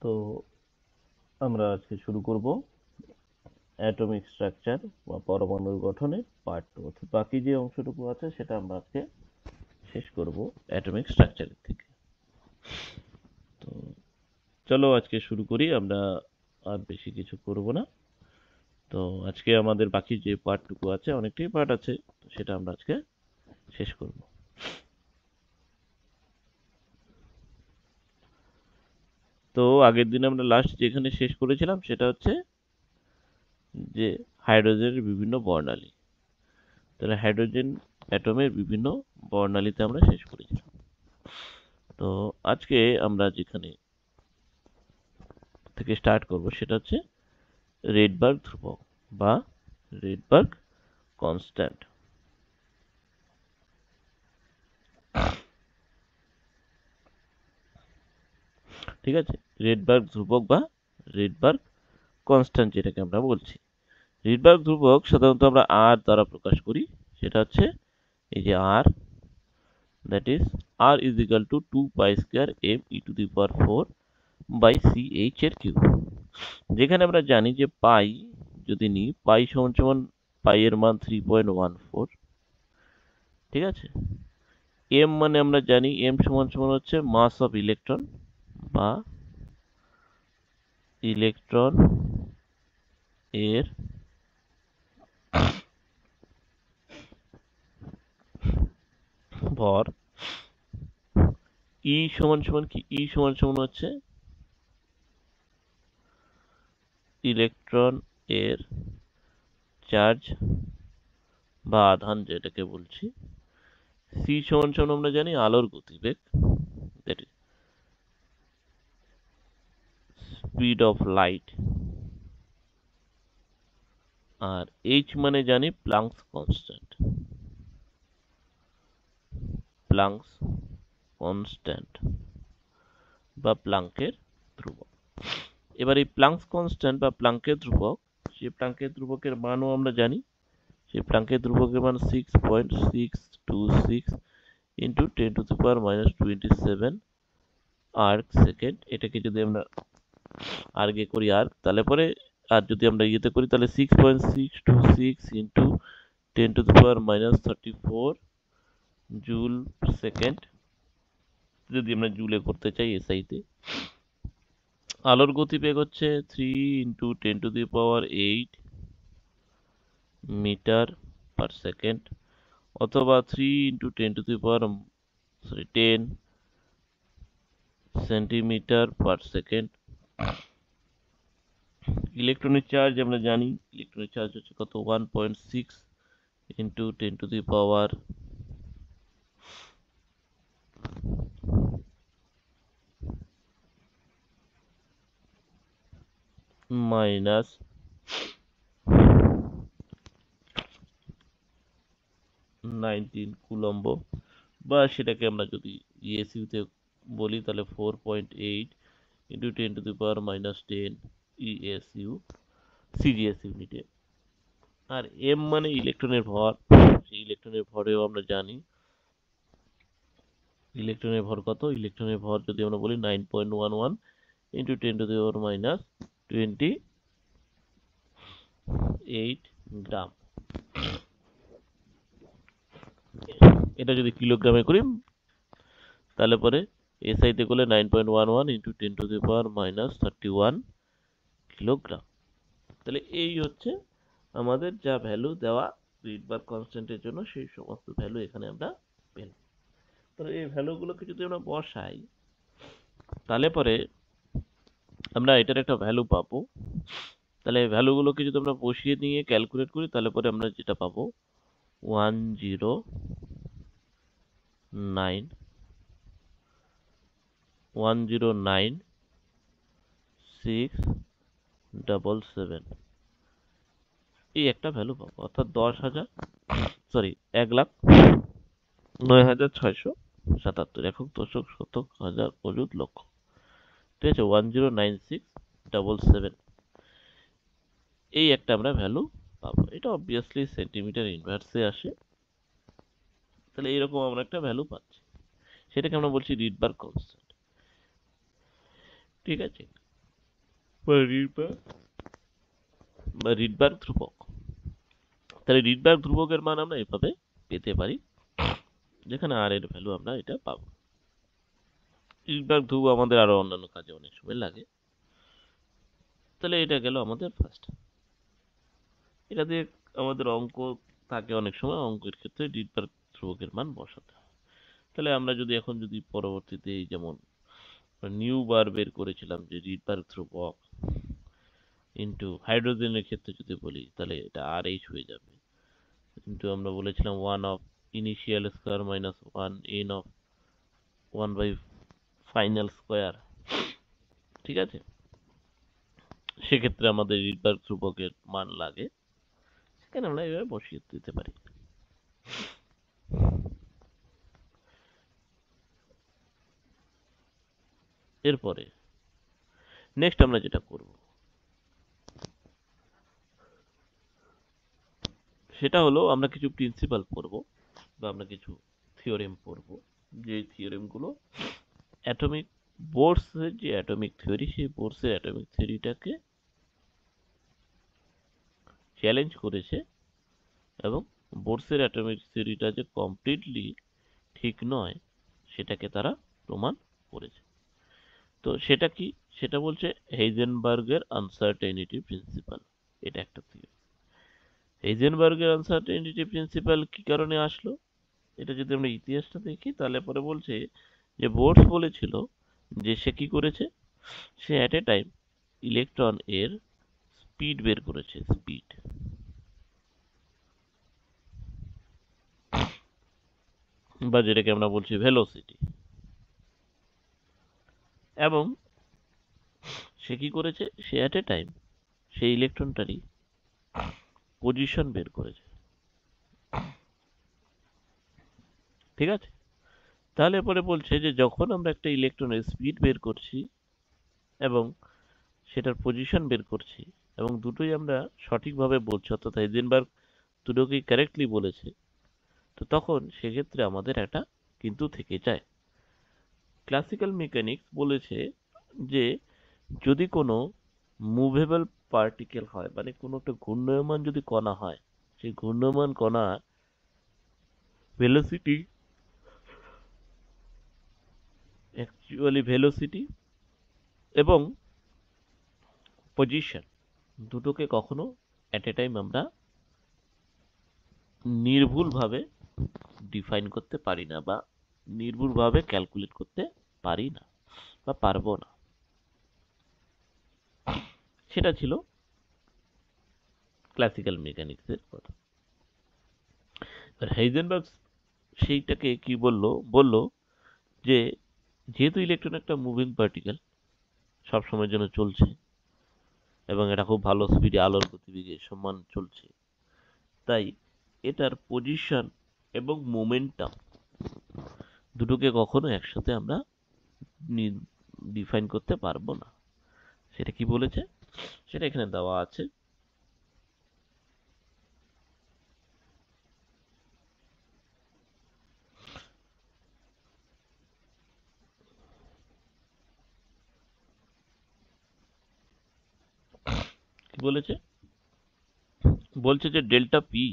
তো আমরা আজকে শুরু করব অ্যাটমিক স্ট্রাকচার বা পরমাণুর গঠনের পার্ট 2। অর্থাৎ বাকি যে অংশটুকু আছে সেটা আমরা আজকে শেষ করব অ্যাটমিক স্ট্রাকচারের থেকে। তো চলো আজকে শুরু করি, আমরা আর বেশি কিছু করব না। তো আজকে আমাদের বাকি যে পার্টটুকু আছে, অনেকটাই পার্ট আছে, তো সেটা আমরা আজকে শেষ করব। তো আগের দিন আমরা লাস্ট যেখানে শেষ করেছিলাম সেটা হচ্ছে যে হাইড্রোজেনের বিভিন্ন বর্ণালী। তাহলে হাইড্রোজেন অ্যাটমের বিভিন্ন বর্ণালীতে আমরা শেষ করেছিলাম। তো আজকে আমরা যেখানে থেকে স্টার্ট করব সেটা হচ্ছে রেডবার্গ ধ্রুবক বা রেডবার্গ কনস্ট্যান্ট। ঠিক আছে, রেডবার্গ ধ্রুবক বা রেডবার্গ কনস্ট্যান্ট যেটাকে আমরা বলছি। রেডবার্গ ধ্রুবক সাধারণত আমরা আর দ্বারা প্রকাশ করি, সেটা হচ্ছে এই যে R, that is R is equal to 2 pi square m e to the power 4 by c h এর কিউব। যেখানে আমরা জানি যে পাই যদি নিই, পাই সমান সমান পাই এর মান 3.14। ঠিক আছে, এম মানে আমরা জানি এম সমান সমান হচ্ছে মাস অফ ইলেকট্রন বা ইলেকট্রন এর ভর। ই সমান সমান কি? ই সমান সমান হচ্ছে ইলেকট্রন এর চার্জ বা আধান যেটাকে বলছি। সি সমান সমান আমরা জানি আলোর গতিবেগ, that is speed of light. আর এইচ মানে জানি প্লাঙ্কস কনস্ট্যান্ট, প্লাঙ্কস কনস্ট্যান্ট বা প্লাঙ্কের ধ্রুবক। এবার এই প্লাঙ্কস কনস্ট্যান্ট বা প্লাঙ্কের ধ্রুবক, সেই প্লাঙ্কের ধ্রুবকের মানও আমরা জানি। সেই প্লাঙ্কের ধ্রুবকের মান 6.626 into 10 to the power minus 27 erg second. এটাকে যদি আমরা আর্গে করি আর্ক, তাহলে পরে আর যদি আমরা ইয়েতে করি তাহলে 6.626 into 10 to the power minus 34 joule second, যদি আমরা জুলে করতে চাই এসআইতে। আলোর গতিবেগ হচ্ছে 3 into 10 to the power 8 metre per second, অথবা 3 into 10 to the power 10 centimetre per second. Electronic charge আমরা জানি, ইলেকট্রনিক চার্জ হচ্ছে কত? 1.6 into 10 to the power minus 19 coulomb, বা সেটাকে আমরা যদি ইএসইউতে বলি তাহলে 4.8 into 10 to the power minus 10 ESU CGS ইউনিটে। আর এম মানে ইলেকট্রনের ভর, সেই ইলেকট্রনের ভরেও আমরা জানি ইলেকট্রনের ভর কত। ইলেকট্রনের ভর যদি আমরা বলি 9.11 into 10 to the power minus 28 গ্রাম। এটা যদি কিলোগ্রামে করি তাহলে পরে এসআইতে করলে 9.11 into 10 to the power minus 31 kilogram. তাহলে এই হচ্ছে আমাদের যা ভ্যালু দেওয়া রিডবার্গ কনস্ট্যান্টের জন্য, সেই সমস্ত ভ্যালু এখানে আমরা পেলাম। তাহলে এই ভ্যালুগুলোকে যদি আমরা বসাই তাহলে পরে আমরা এটার একটা ভ্যালু পাবো। তাহলে এই ভ্যালুগুলোকে যদি আমরা বসিয়ে নিয়ে ক্যালকুলেট করি তাহলে পরে আমরা যেটা পাবো 109,677 এই একটা ভ্যালু পাবো, অর্থাৎ 1,09,677 একক দশক শতক হাজার অযুত লক্ষ। ঠিক আছে, 109,677 এই একটা আমরা ভ্যালু পাবো। এটা অবভিয়াসলি সেন্টিমিটার ইনভার্সে আসে। তাহলে এইরকম আমরা একটা ভ্যালু পাচ্ছি, সেটাকে আমরা বলছি রিডবার্গ কনস্ট্যান্ট। ঠিক আছে, বা রিডবার্গ ধ্রুবক। তাহলে রিডবার্গ ধ্রুবকের মান আমরা এভাবে পেতে পারি, যেখানে আর এর ভ্যালু আমরা এটা পাবো। রিডবার্গ ধ্রুবক আমাদের আরো অন্যান্য কাজে অনেক সময় লাগে। তাহলে এটা গেল আমাদের ফার্স্ট। এটা দিয়ে আমাদের অঙ্ক থাকে, অনেক সময় অঙ্কের ক্ষেত্রে রিডবার্গ ধ্রুবকের মান বসাতে হয়। তাহলে আমরা যদি এখন যদি পরবর্তীতে যেমন নিউ বার বের করেছিলাম যে রিডবার্গ ধ্রুবক ইন্টু হাইড্রোজেনের ক্ষেত্রে যদি বলি, তাহলে এটা আর এইচ হয়ে যাবে। কিন্তু আমরা বলেছিলাম 1 of initial square minus 1 n of 1 by final square. ঠিক আছে, সেক্ষেত্রে আমাদের রিডবার্গ ধ্রুবকের মান লাগে, সেখানে আমরা এভাবে বসিয়ে দিতে পারি। এরপরে নেক্সট আমরা যেটা করব সেটা হলো আমরা কিছু প্রিন্সিপাল পড়ব বা আমরা কিছু থিওরেম পড়ব, যে থিওরেমগুলো অ্যাটমিক বোরসের যে অ্যাটমিক থিওরি, সেই বোরসের অ্যাটমিক থিওরিটাকে চ্যালেঞ্জ করেছে এবং বোরসের অ্যাটমিক থিওরিটা যে কমপ্লিটলি ঠিক নয় সেটাকে তারা প্রমাণ করেছে। তো সেটা কি, সেটা বলছে হেইজেনবার্গের আনসার্টেনিটি প্রিন্সিপাল। এটা একটা থিওরি। হেইজেনবার্গের আনসার্টেনিটি প্রিন্সিপাল কি কারণে আসলো, এটা যদি আমরা ইতিহাসটা দেখি তাহলে পরে বলছে যে বোরস বলেছিল যে সে কি করেছে, সে অ্যাট এ টাইম ইলেকট্রন এর স্পিড বের করেছে, স্পিড, বা যেটাকে আমরা বলছি ভেলোসিটি, এবং সে কি করেছে, সে অ্যাট এ টাইম সেই ইলেকট্রনটারই পজিশন বের করেছে। ঠিক আছে, তাহলে পরে বলছে যে যখন আমরা একটা ইলেকট্রনের স্পিড বের করছি এবং সেটার পজিশন বের করছি এবং দুটোই আমরা সঠিকভাবে বলছি, অর্থাৎ হাইজেনবার্গ দুটোকেই কারেক্টলি বলেছে, তো তখন সেক্ষেত্রে আমাদের একটা কিন্তু থেকে যায়। ক্লাসিক্যাল মেকানিক্স বলেছে যে যদি কোনো মুভেবল পার্টিকেল হয়, মানে কোনো একটা ঘূর্ণায়মান যদি কণা হয়, সেই ঘূর্ণায়মান কণার ভেলোসিটি, অ্যাকচুয়ালি ভেলোসিটি এবং পজিশন দুটোকে কখনো অ্যাট এ টাইম আমরা নির্ভুলভাবে ডিফাইন করতে পারি না বা নির্ভুলভাবে ক্যালকুলেট করতে পারি না বা পারবো না। সেটা ছিল ক্লাসিক্যাল মেকানিক্সের কথা। হাইজেনবার্গ সেইটাকে কি বললো, বললো যে যেহেতু ইলেকট্রন একটা মুভিং পার্টিকেল, সব সময়ের জন্য চলছে এবং এটা খুব ভালো স্পিডে আলোর গতিবেগের সমান চলছে, তাই এটার পজিশন এবং মোমেন্টাম দুটোকে কখনো একসাথে আমরা ডিফাইন করতে পারবো না। সেটা কি বলেছে, সেটা এখানে দেওয়া আছে। কি বলেছে, বলছে যে delta P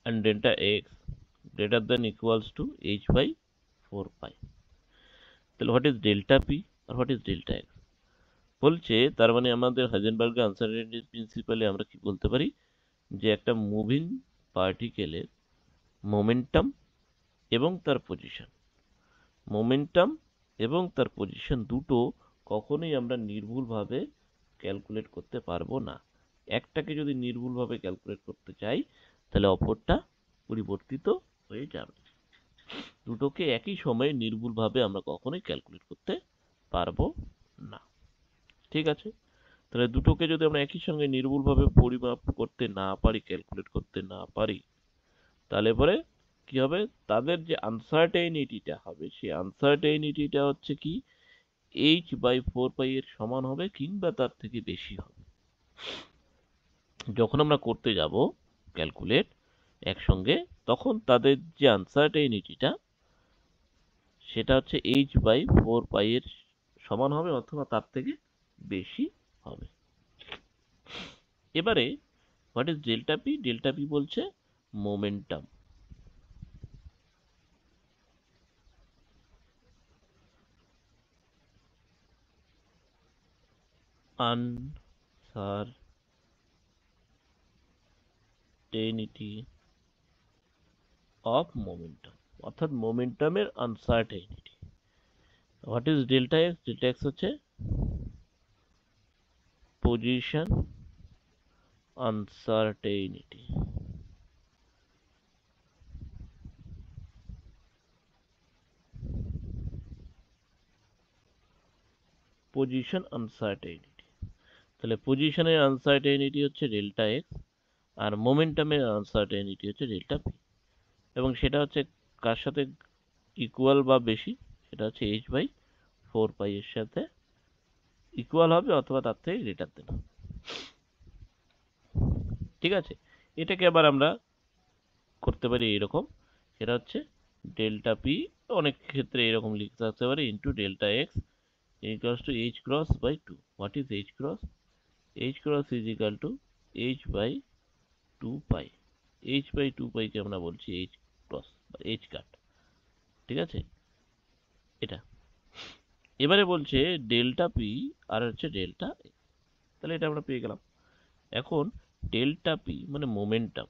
and delta x greater than equals to h by 4 pi. তাহলে হোয়াট ইজ ডেল্টা পি আর হোয়াট ইজ ডেল্টা এক্স, বলছে তার মানে আমাদের হাইজেনবার্গের আনসার্টেনিটি প্রিন্সিপালে আমরা কি বলতে পারি যে একটা মুভিং পার্টিকেলের মোমেন্টাম এবং তার পজিশন, মোমেন্টাম এবং তার পজিশন দুটো কখনোই আমরা নির্ভুলভাবে ক্যালকুলেট করতে পারবো না। একটাকে যদি নির্ভুলভাবে ক্যালকুলেট করতে চাই তাহলে অপরটা পরিবর্তিত হয়ে যাবে। দুটোকে একই সময়ে নির্ভুলভাবে আমরা কখনোই ক্যালকুলেট করতে পারবো না। ঠিক আছে, তাহলে দুটোকে যদি আমরা একই সঙ্গে নির্ভুলভাবে পরিমাপ করতে না পারি, ক্যালকুলেট করতে না পারি, তাহলে পরে কি হবে, তাদের যে আনসার্টেনিটিটা হবে সেই আনসার্টেনিটিটা হচ্ছে কি h বাই 4 পাই এর সমান হবে কিংবা তার থেকে বেশি হবে। যখন আমরা করতে যাব ক্যালকুলেট একসঙ্গে, তখন তাদের যে আনসার্টেনিটিটা সেটা হচ্ছে h বাই 4 পাই এর সমান হবে অথবা তার থেকে বেশি হবে। এবারে what is delta p? Delta p বলছে মোমেন্টাম। আনসার্টেনিটি অফ মোমেন্টাম, অর্থাৎ মোমেন্টামের uncertainty. What is delta x? Delta x হচ্ছে পজিশন আনসার্টেনিটি। পজিশন আনসার্টেনিটি, তাহলে পজিশনের আনসার্টেনিটি হচ্ছে ডেল্টা এক্স, আর মোমেন্টামের আনসার্টেনিটি হচ্ছে ডেল্টা পি, এবং সেটা হচ্ছে কার সাথে ইকুয়াল বা বেশি? সেটা হচ্ছে এইচ বাই 4 পাই এর সাথে ইকুয়াল হবে অথবা তার থেকে গ্রেটার দেন। ঠিক আছে, এটাকে আবার আমরা করতে পারি এরকম, সেটা হচ্ছে ডেল্টা পি, অনেক ক্ষেত্রে এরকম লিখতে থাকতে পারে, into delta x equals to h cross by 2। What is h cross? H cross is equal to h by 2 pi. H by 2 pi কে আমরা বলছি এইচ ক্রস বা এইচ কাট। ঠিক আছে, এটা এবারে বলছে ডেল্টা পি আর হচ্ছে ডেল্টা, তাহলে এটা আমরা পেয়ে গেলাম। এখন ডেল্টা পি মানে মোমেন্টাম,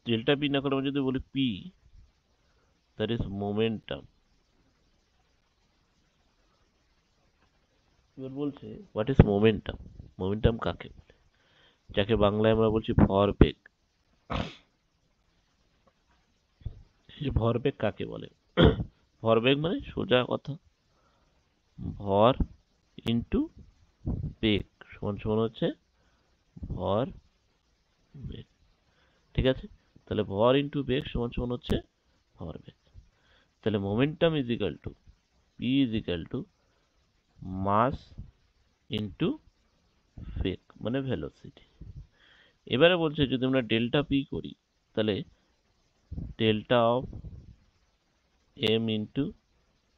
ডেল্টা পি না করে আমরা যদি বলি পি, দ্যাট ইজ মোমেন্টাম। এবার বলছে হোয়াট ইজ মোমেন্টাম? মোমেন্টাম কাকে বলে? যাকে বাংলায় আমরা বলছি ভরবেগ। ভরবেগ কাকে বলে? ভরবেগ মানে সোজা কথা, ভর ইন্টু বেগ সমান সমান হচ্ছে ভর বেগ। ঠিক আছে, তাহলে ভর ইন্টু বেগ সমান সমান হচ্ছে ভরবেগ। তাহলে momentum is equal to p is equal to mass into বেগ মানে ভেলোসিটি। এবারে বলছে যদি আমরা ডেল্টা পি করি, তাহলে delta of m into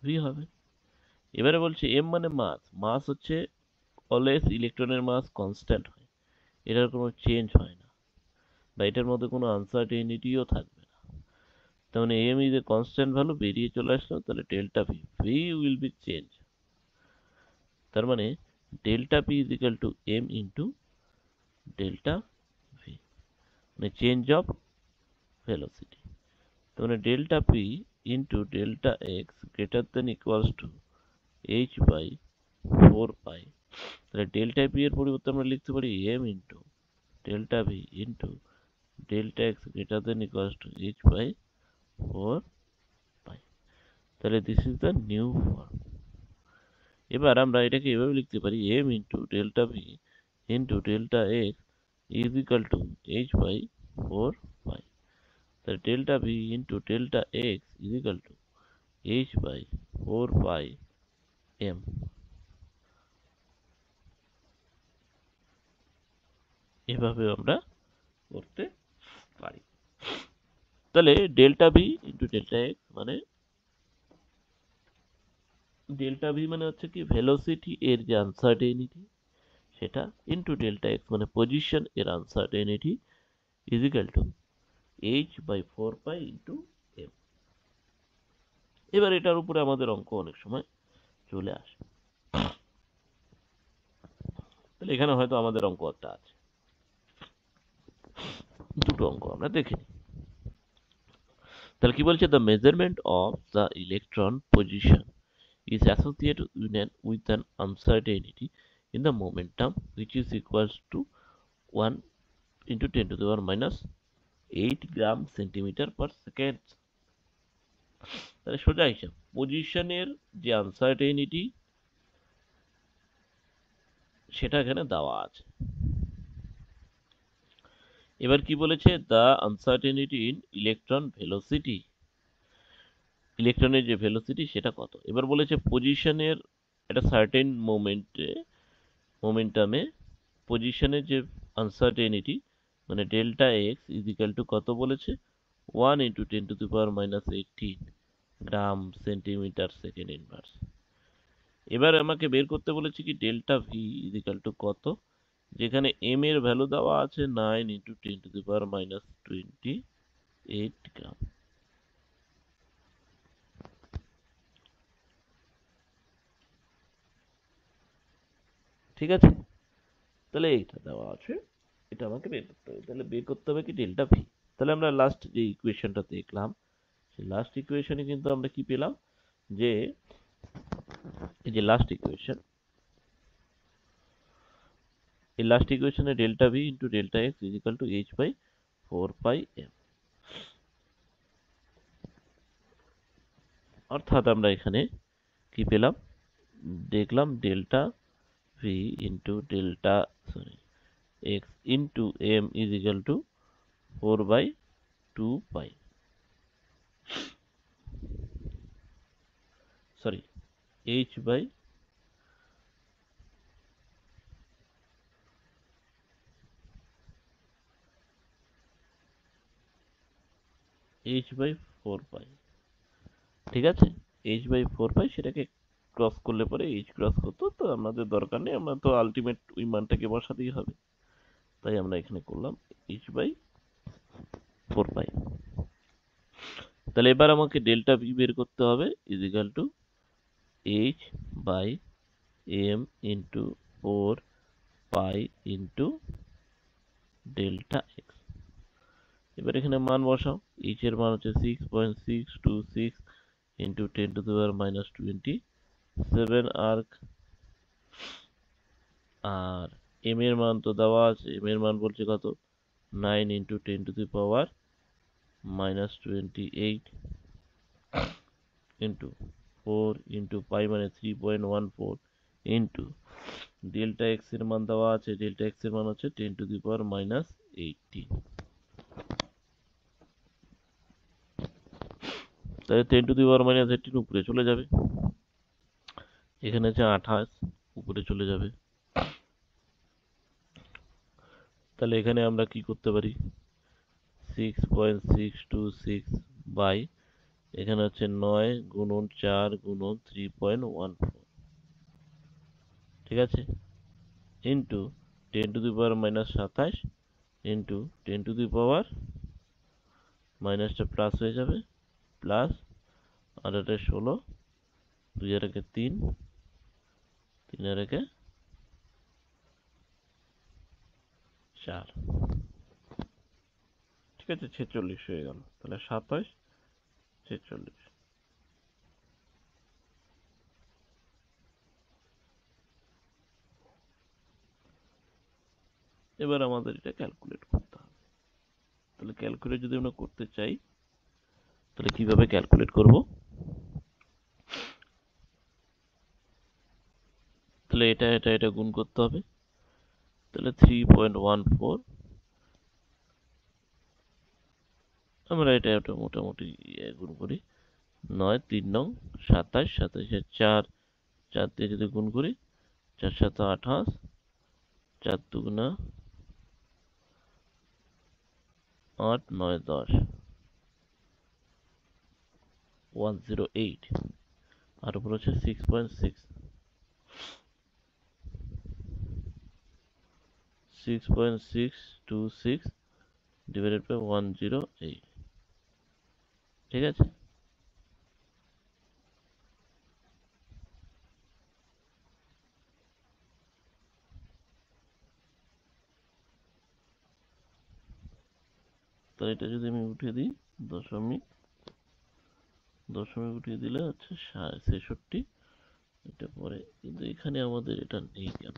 v হবে। এবারে বলছে এম মানে মাস, মাস হচ্ছে অলওয়েজ ইলেকট্রনের মাস কনস্ট্যান্ট হয়, এটার কোনো চেঞ্জ হয় না, বা এটার মধ্যে কোনো আনসার্টেনিটিও থাকবে না। তার মানে m is a constant value, বেরিয়ে চলে আসলো, তাহলে delta v, v will be change. তার মানে delta p is equal to m into delta v, মানে চেঞ্জ অফ ভেলোসিটি। তার মানে delta p into delta x greater than equals to h by 4 pi. তাহলে ডেল্টা পি এর পরিবর্তে আমরা লিখতে পারি m into delta v into delta x greater than equals to h by 4 pi. তাহলে this is the new form. এবার আমরা এটাকে এভাবে লিখতে পারি m into delta v into delta x is equal to h by 4 pi. তাহলে delta v into delta x is equal to h by 4 pi m. এভাবে আমরা করতে পারি। তাহলে delta v into delta x মানে, ডেল্টা ভি মানে হচ্ছে কি ভেলোসিটি এর যে আনসার্টেনিটি সেটা, ইন্টু ডেল্টা এক্স মানে পজিশন এর uncertainty, is equal to h by 4 pi into m. এবার এটার উপরে আমাদের অঙ্ক অনেক সময় চলে আসে, তাহলে এখানে হয়তো আমাদের অঙ্ক একটা আছে, দুটো অঙ্ক আমরা দেখে নিই। তাহলে কি বলছে? The measurement of the electron position is associated with an uncertainty in the momentum which is equals to 1 into 10 to the power minus 8 gram centimetre per second. তাহলে সোজা হিসাব, পজিশনের যে আনসার্টেনিটি সেটা এখানে দেওয়া আছে। এবার কি বলেছে? The uncertainty in electron velocity, ইলেকট্রনের যে ভেলোসিটি সেটা কত। এবার বলেছে পজিশনের একটা সার্টেন মোমেন্টামে পজিশনের যে আনসার্টেনিটি মানে delta x is equal to কত বলেছে? 1 into 10 to the power minus 18 gram centimetre second inverse. এবার আমাকে বের করতে বলেছি কি ডেল্টা ভি ইজিক্যাল টু কত, যেখানে এম এর ভ্যালু দেওয়া আছে 9 ইন্টু 10⁻28 গ্রাম। ঠিক আছে, তাহলে এইটা দেওয়া আছে, এটা আমাকে বের করতে হবে। তাহলে বের করতে হবে কি ডেল্টা ভি। তাহলে আমরা লাস্ট যে ইকুয়েশনটা দেখলাম, সেই লাস্ট ইকুয়েশনে কিন্তু আমরা কি পেলাম, যে এই যে লাস্ট ইকুয়েশন, এই লাস্ট ইকুয়েশনে delta v into delta x is equal to h by 4 pi m. অর্থাৎ আমরা এখানে কি পেলাম, দেখলাম delta v into delta sorry x into m is equal to 4/2 pi, sorry h by h by 4 pi. ঠিক আছে, এইচ বাই 4 পাই, সেটাকে ক্রস করলে পরে এইচ ক্রস হতো, তো আমাদের দরকার নেই, আমরা তো আলটিমেট ওই মানটাকে বসাতেই হবে, তাই আমরা এখানে করলাম এইচ বাই 4 পাই। তাহলে এবার আমাকে ডেল্টা ভি বের করতে হবে is equal to h by m into 4 pi into delta x. এবার এখানে মান বসাও, এইচ এর মান হচ্ছে 6.626 ইন্টু 10⁻27 আর্ক, আর এম এর মান তো দেওয়া আছে, এম এর মান বলছে কত, 9 ইন্টু 10⁻28 ইন্টু 4 ইন্টু পাই মানে 3.14 ইন্টু ডেল্টা এক্স এর মান দেওয়া আছে, ডেল্টা এক্স এর মান হচ্ছে 10⁻18। তাহলে 10⁻18 উপরে চলে যাবে, এখানে আছে 28 উপরে চলে যাবে। তাহলে এখানে আমরা কি করতে পারি, 6.626 বাই এখানে হচ্ছে 9 গুণন 4 গুণন 3.14, ঠিক আছে, ইন্টু 10⁻27 ইন্টু 10⁻, মাইনাসটা প্লাস হয়ে যাবে, প্লাস আর এটা 16, 2 আর 3, 3 আর 4, ঠিক আছে, 46 হয়ে গেল। তাহলে 27, 46। এবার আমাদের এটা ক্যালকুলেট করতে হবে। তাহলে ক্যালকুলেট যদি আমরা করতে চাই, তাহলে কিভাবে ক্যালকুলেট করব, তাহলে এটা গুণ করতে হবে। তাহলে 3.14, আমরা এটা মোটামুটি গুণ করি, 9 3 নং 27, 27 4, 4 দিয়ে যদি গুণ করি, 4 7 28, 4 দুগুণা 8 9 10, 108, আর উপর হচ্ছে 6.6, 6.626 ডিভাইডেড বাই 108, ঠিক আছে। তো এটা যদি আমি উঠিয়ে দিই, দশমিক দশমিক উঠিয়ে দিলে হচ্ছে 63, এটা পরে, কিন্তু এখানে আমাদের এটা নেই কেন,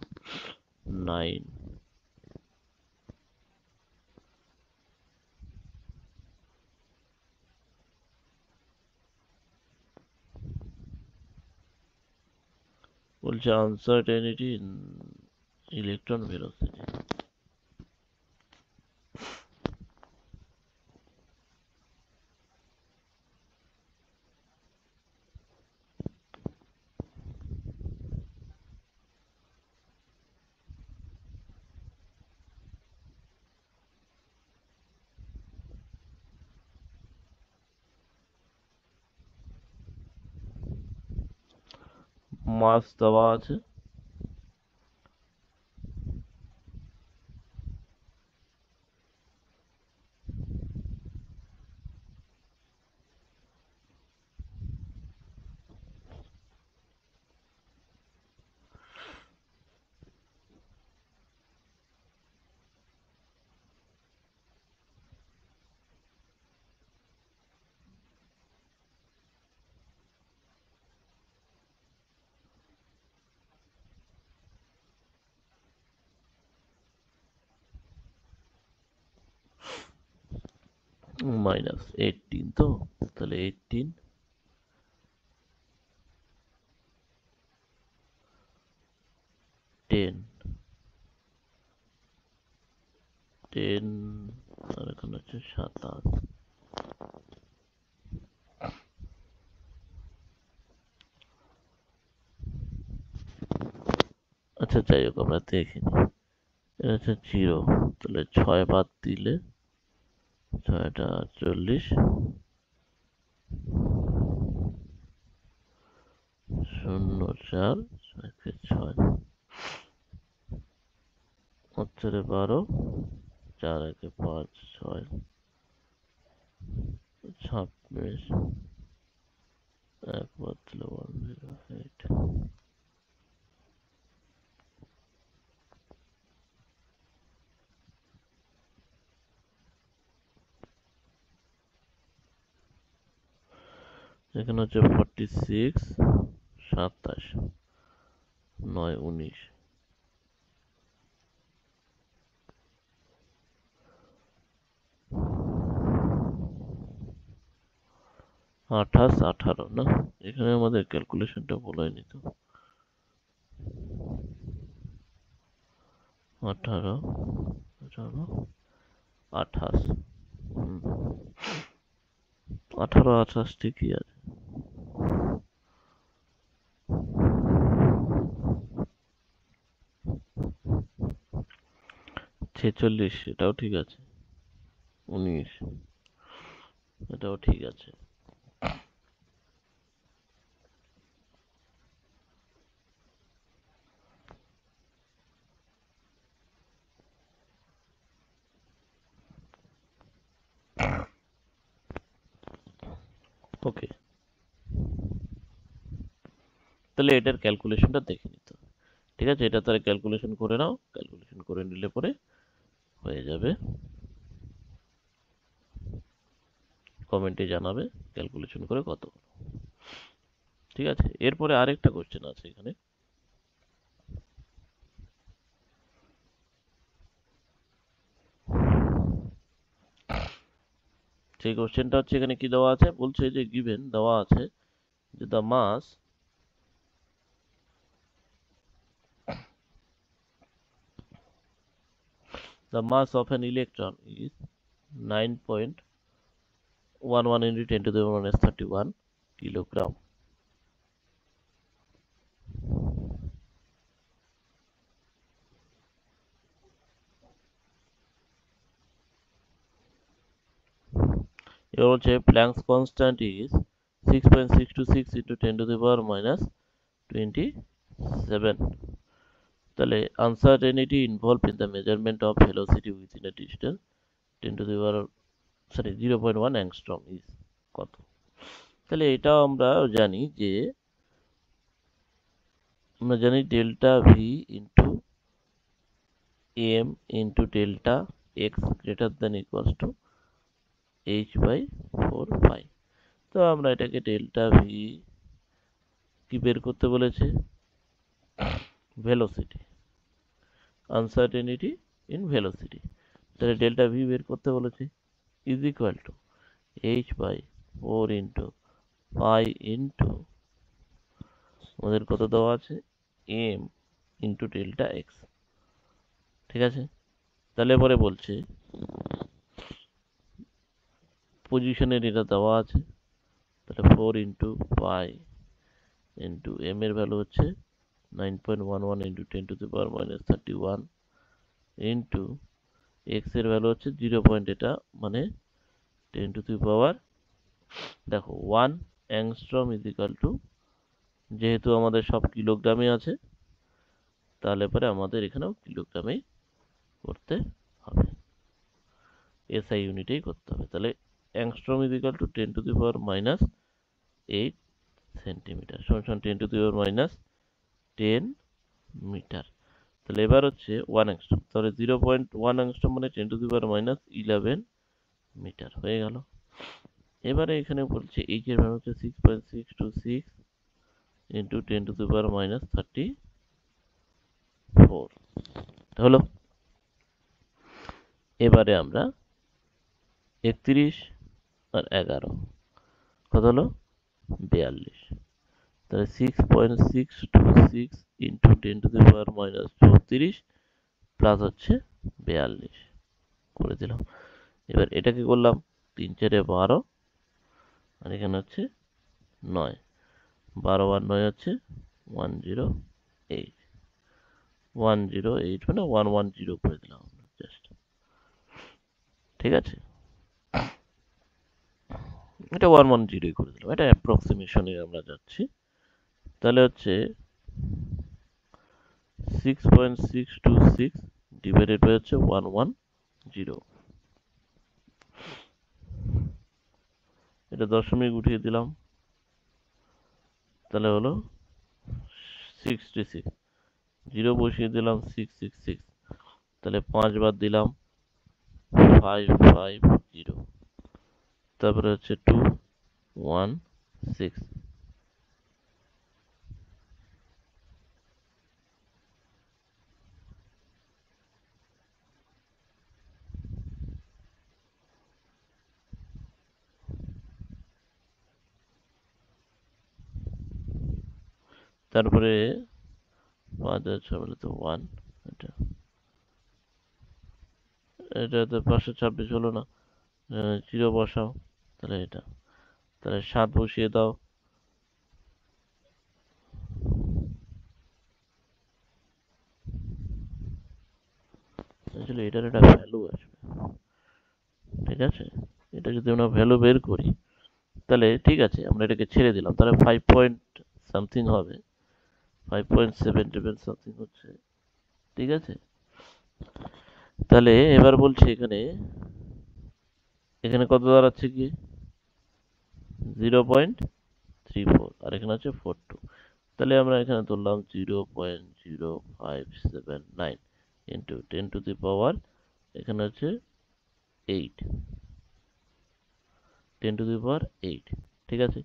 9, বলছে আনসার্টেনিটি ইলেকট্রন ভেলোসিটি। মাস দেওয়া আছে, -18, তো তাহলে 18 10 10 আর এখানে হচ্ছে 27। আচ্ছা যাই হোক, আমরা দেখিনি, এটা হচ্ছে 0, তাহলে 6 বাদ দিলে 6টা 40, 0 4 6 6, 4 12, 4 1 5 6, 26, 1 বাদ দিলে 108। এখানে হচ্ছে 46, 27, 9 19, 28 18 না, এখানে আমাদের ক্যালকুলেশনটা ভুল হয়নি তো। 18 18 28, 18 28 ঠিকই আছে। 46 এটাও ঠিক আছে। 19 এটাও ঠিক আছে। ওকে, তাহলে এটার ক্যালকুলেশনটা দেখে নিতে হবে। ঠিক আছে, এটা তাহলে ক্যালকুলেশন করে নাও, ক্যালকুলেশন করে নিলে পরে হয়ে যাবে। কমেন্টে জানাবে ক্যালকুলেশন করে কত হলো। ঠিক আছে, এরপরে আরেকটা কোশ্চেন আছে এখানে। সেই কোশ্চেনটা হচ্ছে, এখানে কি দেওয়া আছে, বলছে যে গিভেন দেওয়া আছে যে the mass of an electron is 9.11 into 10 to the minus 31 kilogram. এবার হচ্ছে Planck's constant is 6.626 into 10 to the power minus 27. তাহলে uncertainty involved in the measurement of velocity within a distance 10 to the power 0.1 angstrom is কত। তাহলে এটাও আমরা জানি যে delta v into m into delta x greater than equals to h/4 pi. তো আমরা এটাকে ডেল্টা ভি কি বের করতে বলেছে, ভেলোসিটি, আনসার্টেনিটি ইন ভেলোসিটি, তাহলে ডেল্টা ভি বের করতে বলেছে, is equal to h/4 into pi into আমাদের কত দেওয়া আছে, এম ইন্টু ডেল্টা এক্স। ঠিক আছে, তাহলে পরে বলছে পজিশনের এটা দেওয়া আছে, তাহলে 4 ইন্টু পাই ইন্টু এম এর ভ্যালু হচ্ছে 9.11 into 10 to the power minus 31 into x এর ভ্যালু হচ্ছে 0 পয়েন্ট, এটা মানে 10 টু দি পাওয়ার, দেখো 1 অ্যাংস্ট্রম ইজ ইকাল টু যেহেতু আমাদের সব কিলোগ্রামে আছে, তাহলে পরে আমাদের এখানেও কিলোগ্রামেই করতে হবে, এসআই ইউনিটেই করতে হবে। তাহলে angstrom is equal to 10 to the power minus 8 centimetre সমান 10 to the power minus 10 metre. তাহলে এবার হচ্ছে 1 অ্যাংস্ট্রম, তাহলে 0.1 অ্যাংস্ট্রম মানে 10 to the power minus 11 metre হয়ে গেল। এবারে এখানে বলছে এইচ এর মান হচ্ছে 6.626 into 10 to the power minus 34 হলো। এবারে আমরা 31 আর 11 কত হলো 42, তাহলে 6.626 into 10 to the power minus 34 plus হচ্ছে 42 করে দিলাম। এবার এটাকে করলাম 3 4 12 আর এখানে হচ্ছে 9, 12 আর 9 হচ্ছে 108, 108 মানে 110 করে দিলাম জাস্ট, ঠিক আছে। এটা 110 করে দিলাম, এটা অ্যাপ্রক্সিমেশনে আমরা যাচ্ছি। তাহলে হচ্ছে 6.626 ডিভাইডেড বাই হচ্ছে 110, এটা দশমিক উঠিয়ে দিলাম, তাহলে হলো 66, 0 বসিয়ে দিলাম 666, তাহলে 5 বার দিলাম 550, তারপরে হচ্ছে 216, তারপরে 5 আর 6 বলে তো 1, এটা এটা তো 526 হলো না, 0 বসাও, তাহলে এটা, তাহলে 7 বসিয়ে দাও, আসলে এটার একটা ভ্যালু আসবে, ঠিক আছে। এটা যদি আমরা ভ্যালু বের করি তাহলে ঠিক আছে, আমরা এটাকে ছেড়ে দিলাম, তাহলে 5 পয়েন্ট সামথিং হবে, 5.77 সামথিং হচ্ছে, ঠিক আছে। তাহলে এবার বলছি এখানে, এখানে কত দাঁড়াচ্ছে কি 0.34 আর এখানে হচ্ছে 42, তাহলে আমরা এখানে ধরলাম 0.0579 ইন্টু 10 টু দি পাওয়ার এখানে হচ্ছে 8, 10 টু দি পাওয়ার 8, ঠিক আছে।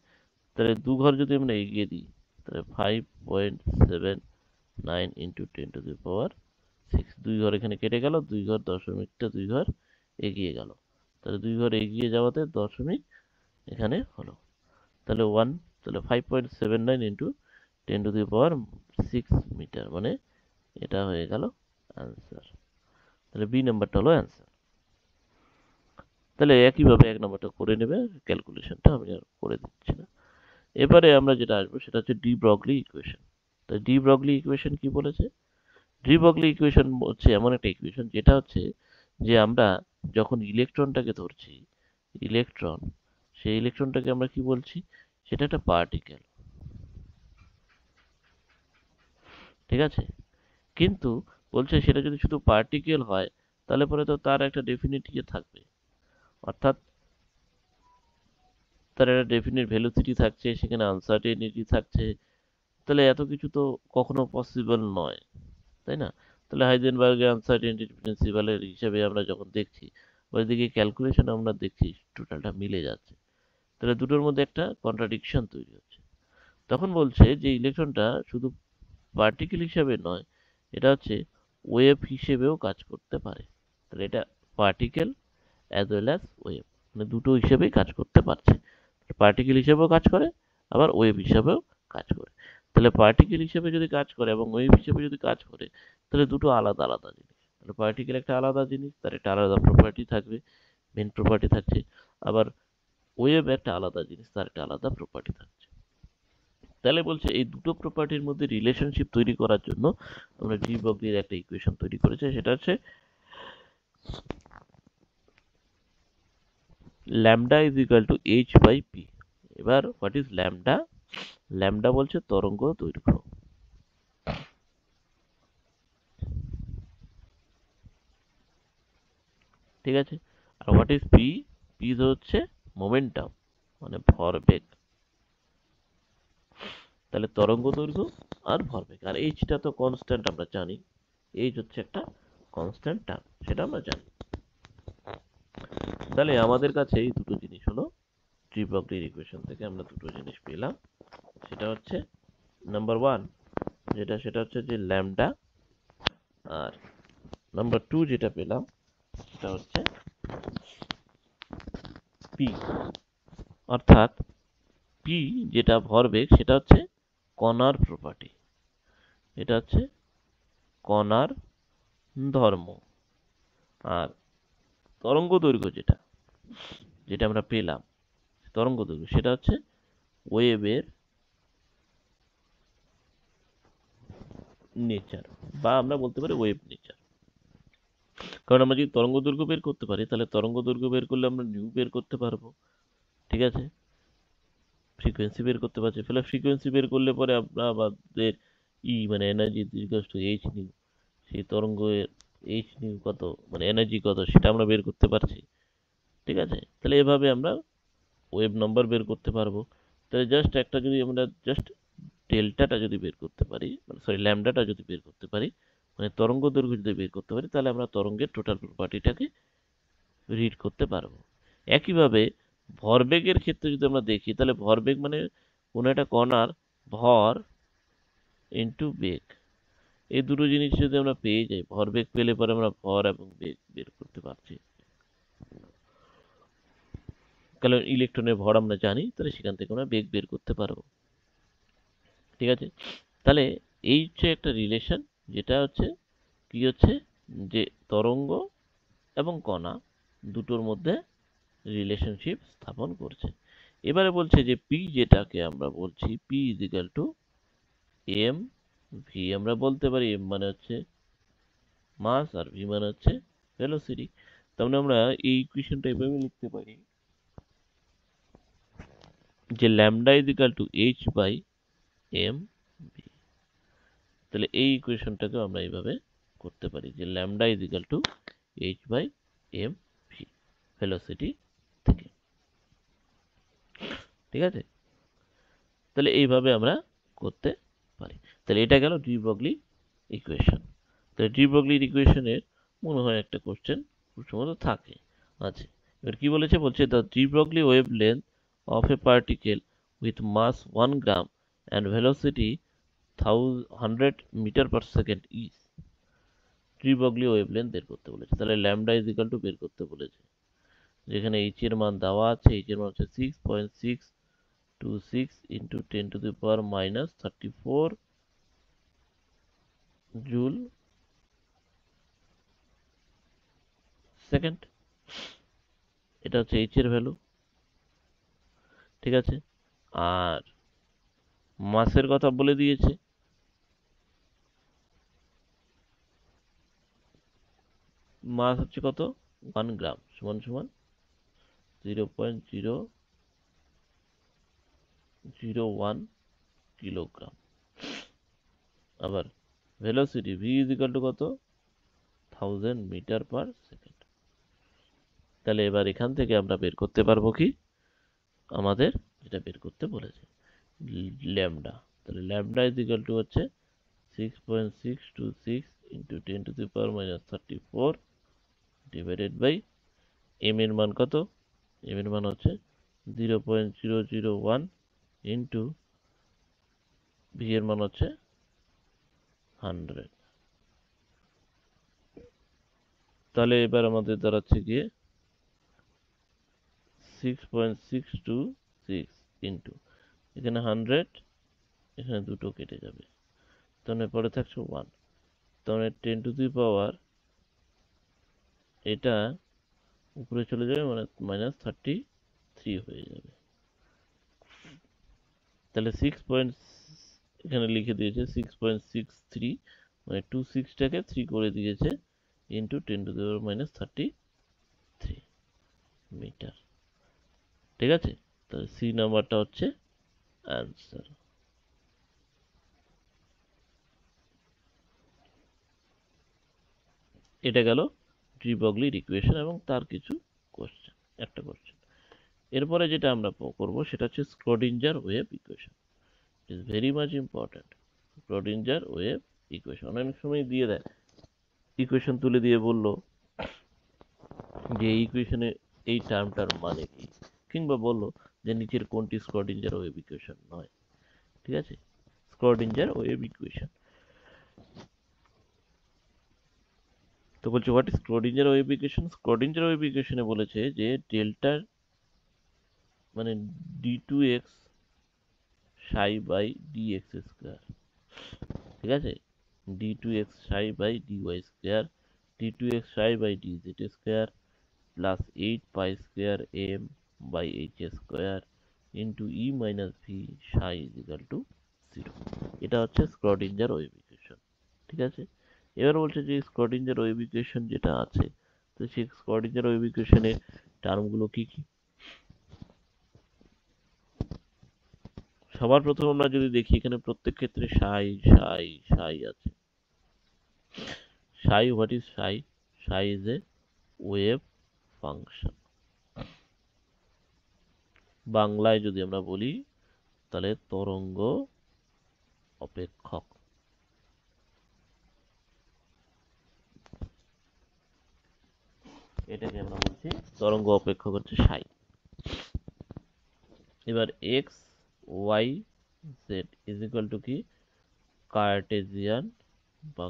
তাহলে দু ঘর যদি আমরা এগিয়ে দিই তাহলে 5.79 ইন্টু 10 টু দি পাওয়ার 6, দুই ঘর এখানে কেটে গেল, দুই ঘর দশমিকটা দুই ঘর এগিয়ে গেল, তাহলে দুই ঘর এগিয়ে যাওয়াতে দশমিক এখানে হলো, তাহলে 1, তাহলে 5.79 into 10 to the power 6 metre, মানে এটা হয়ে গেল অ্যান্সার। তাহলে বি নাম্বারটা হলো অ্যান্সার। তাহলে একইভাবে এক নাম্বারটা করে নেবে, ক্যালকুলেশনটা আমি আর করে দিচ্ছি না। এবারে আমরা যেটা আসবো সেটা হচ্ছে ডি ব্রগলি ইকুয়েশন। তো ডি ব্রগলি ইকুয়েশন কি বলেছে, ডি ব্রগলি ইকুয়েশন হচ্ছে এমন একটা ইকুয়েশন যেটা হচ্ছে যে আমরা যখন ইলেকট্রনটাকে ধরছি, ইলেকট্রন, সেই ইলেকট্রনটাকে আমরা কি বলছি, সেটা একটা পার্টিকেল, ঠিক আছে। কিন্তু বলছে সেটা যদি শুধু পার্টিকেল হয় তাহলে পরে তো তার একটা ডেফিনিট ইয়ে থাকবে, অর্থাৎ তার একটা ডেফিনিট ভেলোসিটি থাকছে, সেখানে আনসার্টেনিটি থাকছে, তাহলে এত কিছু তো কখনো পসিবল নয়, তাই না। তাহলে হাইজেনবার্গের আনসার্টেনিটি প্রিন্সিপালের হিসেবে আমরা যখন দেখছি বা এদিকে ক্যালকুলেশন আমরা দেখছি টোটালটা মিলে যাচ্ছে, তাহলে দুটোর মধ্যে একটা কন্ট্রাডিকশন তৈরি হচ্ছে। তখন বলছে যে ইলেকট্রনটা শুধু পার্টিকেল হিসেবে নয়, এটা হচ্ছে ওয়েভ হিসেবেও কাজ করতে পারে। তাহলে এটা particle as well as wave, মানে দুটো হিসেবেই কাজ করতে পারছে, পার্টিকেল হিসেবেও কাজ করে আবার ওয়েভ হিসেবেও কাজ করে। তাহলে পার্টিকেল হিসেবে যদি কাজ করে এবং ওয়েভ হিসেবে যদি কাজ করে তাহলে দুটো আলাদা আলাদা জিনিস। তাহলে পার্টিকেল একটা আলাদা জিনিস, তার একটা আলাদা প্রপার্টি থাকবে, মেন প্রপার্টি থাকছে, আবার ওয়েভ একটা আলাদা জিনিস, তার একটা আলাদা প্রপার্টি থাকছে। তাহলে বলছে এই দুটো প্রপার্টির মধ্যে রিলেশনশিপ তৈরি করার জন্য আমরা ডি ব্রগলির একটা ইকুয়েশন তৈরি করেছি, সেটা হচ্ছে lambda is equal to h by p। এবার হোয়াট ইজ ল্যামডা, ল্যামডা বলছে তরঙ্গ দৈর্ঘ্য। ঠিক আছে, আর হোয়াট ইজ পি? পি হচ্ছে মোমেন্টাম, মানে ভরবেগ। তাহলে তরঙ্গ দৈর্ঘ্য আর ভরবেগ। আর এইচটা তো কনস্ট্যান্ট আমরা জানি, এইচ হচ্ছে একটা কনস্ট্যান্ট টার্ম, সেটা আমরা জানি। তাহলে আমাদের কাছে এই দুটো জিনিস হলো, ডি ব্রগলির ইকুয়েশন থেকে আমরা দুটো জিনিস পেলাম। সেটা হচ্ছে নাম্বার ওয়ান সেটা হচ্ছে যে ল্যামডা, আর নাম্বার টু যেটা পেলাম সেটা হচ্ছে পি। অর্থাৎ পি যেটা ভরবেগ সেটা হচ্ছে কণার প্রপার্টি, এটা হচ্ছে কণার ধর্ম। আর তরঙ্গ দৈর্ঘ্য যেটা যেটা আমরা পেলাম, তরঙ্গ দৈর্ঘ্য সেটা হচ্ছে ওয়েভের নেচার, বা আমরা বলতে পারি ওয়েভ নেচার। কারণ আমরা যদি তরঙ্গ দৈর্ঘ্য বের করতে পারি, তাহলে তরঙ্গ দৈর্ঘ্য বের করলে আমরা নিউ বের করতে পারবো। ঠিক আছে, ফ্রিকোয়েন্সি বের করতে পারছি, ফলে ফ্রিকোয়েন্সি বের করলে পরে আমরা আমাদের মানে energy equals to H new, সেই তরঙ্গের এইচ নিউ কত, মানে এনার্জি কত, সেটা আমরা বের করতে পারছি। ঠিক আছে, তাহলে এভাবে আমরা ওয়েভ নাম্বার বের করতে পারবো। তাহলে জাস্ট একটা যদি আমরা জাস্ট ডেল্টাটা যদি বের করতে পারি, মানে সরি ল্যামডাটা যদি বের করতে পারি, মানে তরঙ্গ দৈর্ঘ্য যদি বের করতে পারি, তাহলে আমরা তরঙ্গের টোটাল প্রপার্টিটাকে রিড করতে পারবো। একইভাবে ভরবেগের ক্ষেত্রে যদি আমরা দেখি, তাহলে ভরবেগ মানে কোনো একটা কণার ভর ইন্টু বেগ, এই দুটো জিনিস যদি আমরা পেয়ে যাই, ভরবেগ পেলে পরে আমরা ভর এবং বেগ বের করতে পারছি। কারণ ইলেকট্রনের ভর আমরা জানি, তাহলে সেখান থেকে আমরা বেগ বের করতে পারবো। ঠিক আছে, তাহলে এই হচ্ছে একটা রিলেশন, যেটা হচ্ছে কি হচ্ছে যে তরঙ্গ এবং কণা দুটোর মধ্যে রিলেশনশিপ স্থাপন করছে। এবারে বলছে যে পি যেটাকে আমরা বলছি p is equal to m v. আমরা বলতে পারি এম মানে হচ্ছে মাস আর ভি মানে হচ্ছে ভেলোসিটি। তাহলে আমরা এই ইকুয়েশনটা এভাবে লিখতে পারি যে lambda is equal to h by m v. তাহলে এই ইকুয়েশনটাকে আমরা এইভাবে করতে পারি যে lambda is equal to h by m v, velocity থেকে। ঠিক আছে, তাহলে এইভাবে আমরা করতে পারি। তাহলে এটা গেল ডি ব্রগলি ইকুয়েশন। তাহলে ডি ব্রগলির ইকুয়েশনের মনে হয় একটা কোশ্চেন খুব সম্ভবত থাকে আছে। এবার কি বলেছে, বলছে the de Broglie wavelength of a particle with mass 1 gram and velocity 100 metre per second is. De Broglie wavelength বের করতে বলেছে, তাহলে ল্যামডা ইজ ইকাল টু বের করতে বলেছে, যেখানে এইচ এর মান দেওয়া আছে। এইচ এর মান হচ্ছে 6.626 into 10 to the power minus 34 joule second. এটা হচ্ছে এইচ এর ভ্যালু। ঠিক আছে, আর মাসের কথা বলে দিয়েছে, মাস হচ্ছে কত, 1 গ্রাম সমান সমান 0.001 কিলোগ্রাম। আবার velocity V is equal to কত, 1000 মিটার পার সেকেন্ড। তাহলে এবার এখান থেকে আমরা বের করতে পারবো কি, আমাদের যেটা বের করতে বলেছে ল্যামডা। তাহলে ল্যামডা ইজ ইকাল টু হচ্ছে 6.626 into 10 to the power minus 34 divided by m এর মান কত, এম এর মান হচ্ছে 0.001 ইন্টু ভি এর মান হচ্ছে 100। তাহলে এবার আমাদের দাঁড়াচ্ছে গিয়ে 6.626 ইন্টু এখানে 100, এখানে দুটো কেটে যাবে, তাহলে পরে থাকছে 1, তাহলে 10 টু দি পাওয়ার, এটা উপরে চলে যাবে মানে মাইনাস 33 হয়ে যাবে। তাহলে এখানে লিখে দিয়েছে 6.63, মানে 26টাকে 3 করে দিয়েছে into 10 to the power minus 33 metre. ঠিক আছে, তাহলে সি নাম্বারটা হচ্ছে অ্যান্সার। এটা গেল ডি ব্রগলির ইকুয়েশন এবং তার কিছু কোশ্চেন, একটা কোশ্চেন। এরপরে যেটা আমরা করব সেটা হচ্ছে Schrodinger wave equation. It is very much important. Schrodinger wave equation অনেক সময় দিয়ে দেয়, ইকুয়েশন তুলে দিয়ে বললো যে এই ইকুয়েশনে এই টার্মটার মানে কি, কিংবা বললো যে নিচের কোনটি স্ক্রোডিঞ্জার ওয়েভ ইকুয়েশন নয়। ঠিক আছে, স্ক্রোডিঞ্জার ওয়েভ ইকুয়েশন। তো বলছে what is Schrodinger wave equation. Schrodinger wave ইকুয়েশনে বলেছে যে ডেল্টার মানে d2x psi by dx square, ঠিক আছে, d2x psi by dy square, d2x psi by dz square plus 8 pi square m by h square into e minus v psi is equal to 0। এটা হচ্ছে Schrodinger wave equation. ঠিক আছে, এবার বলছে যে স্ক্রোডিঞ্জার wave equation যেটা আছে, তো সেই স্ক্রোডিঞ্জার ওয়েভ ইকুয়েশনের টার্মগুলো কি কি। সবার প্রথম আমরা যদি দেখি এখানে প্রত্যেক ক্ষেত্রে সাই সাই সাই আছে। সাই, what is Sai? Sai is a wave function. বাংলায় যদি আমরা বলি তাহলে তরঙ্গ অপেক্ষক। এটাকে আমরা বলছি তরঙ্গ অপেক্ষক হচ্ছে সাই। এবার x y z is equal to কি, কার্টেজিয়ান বা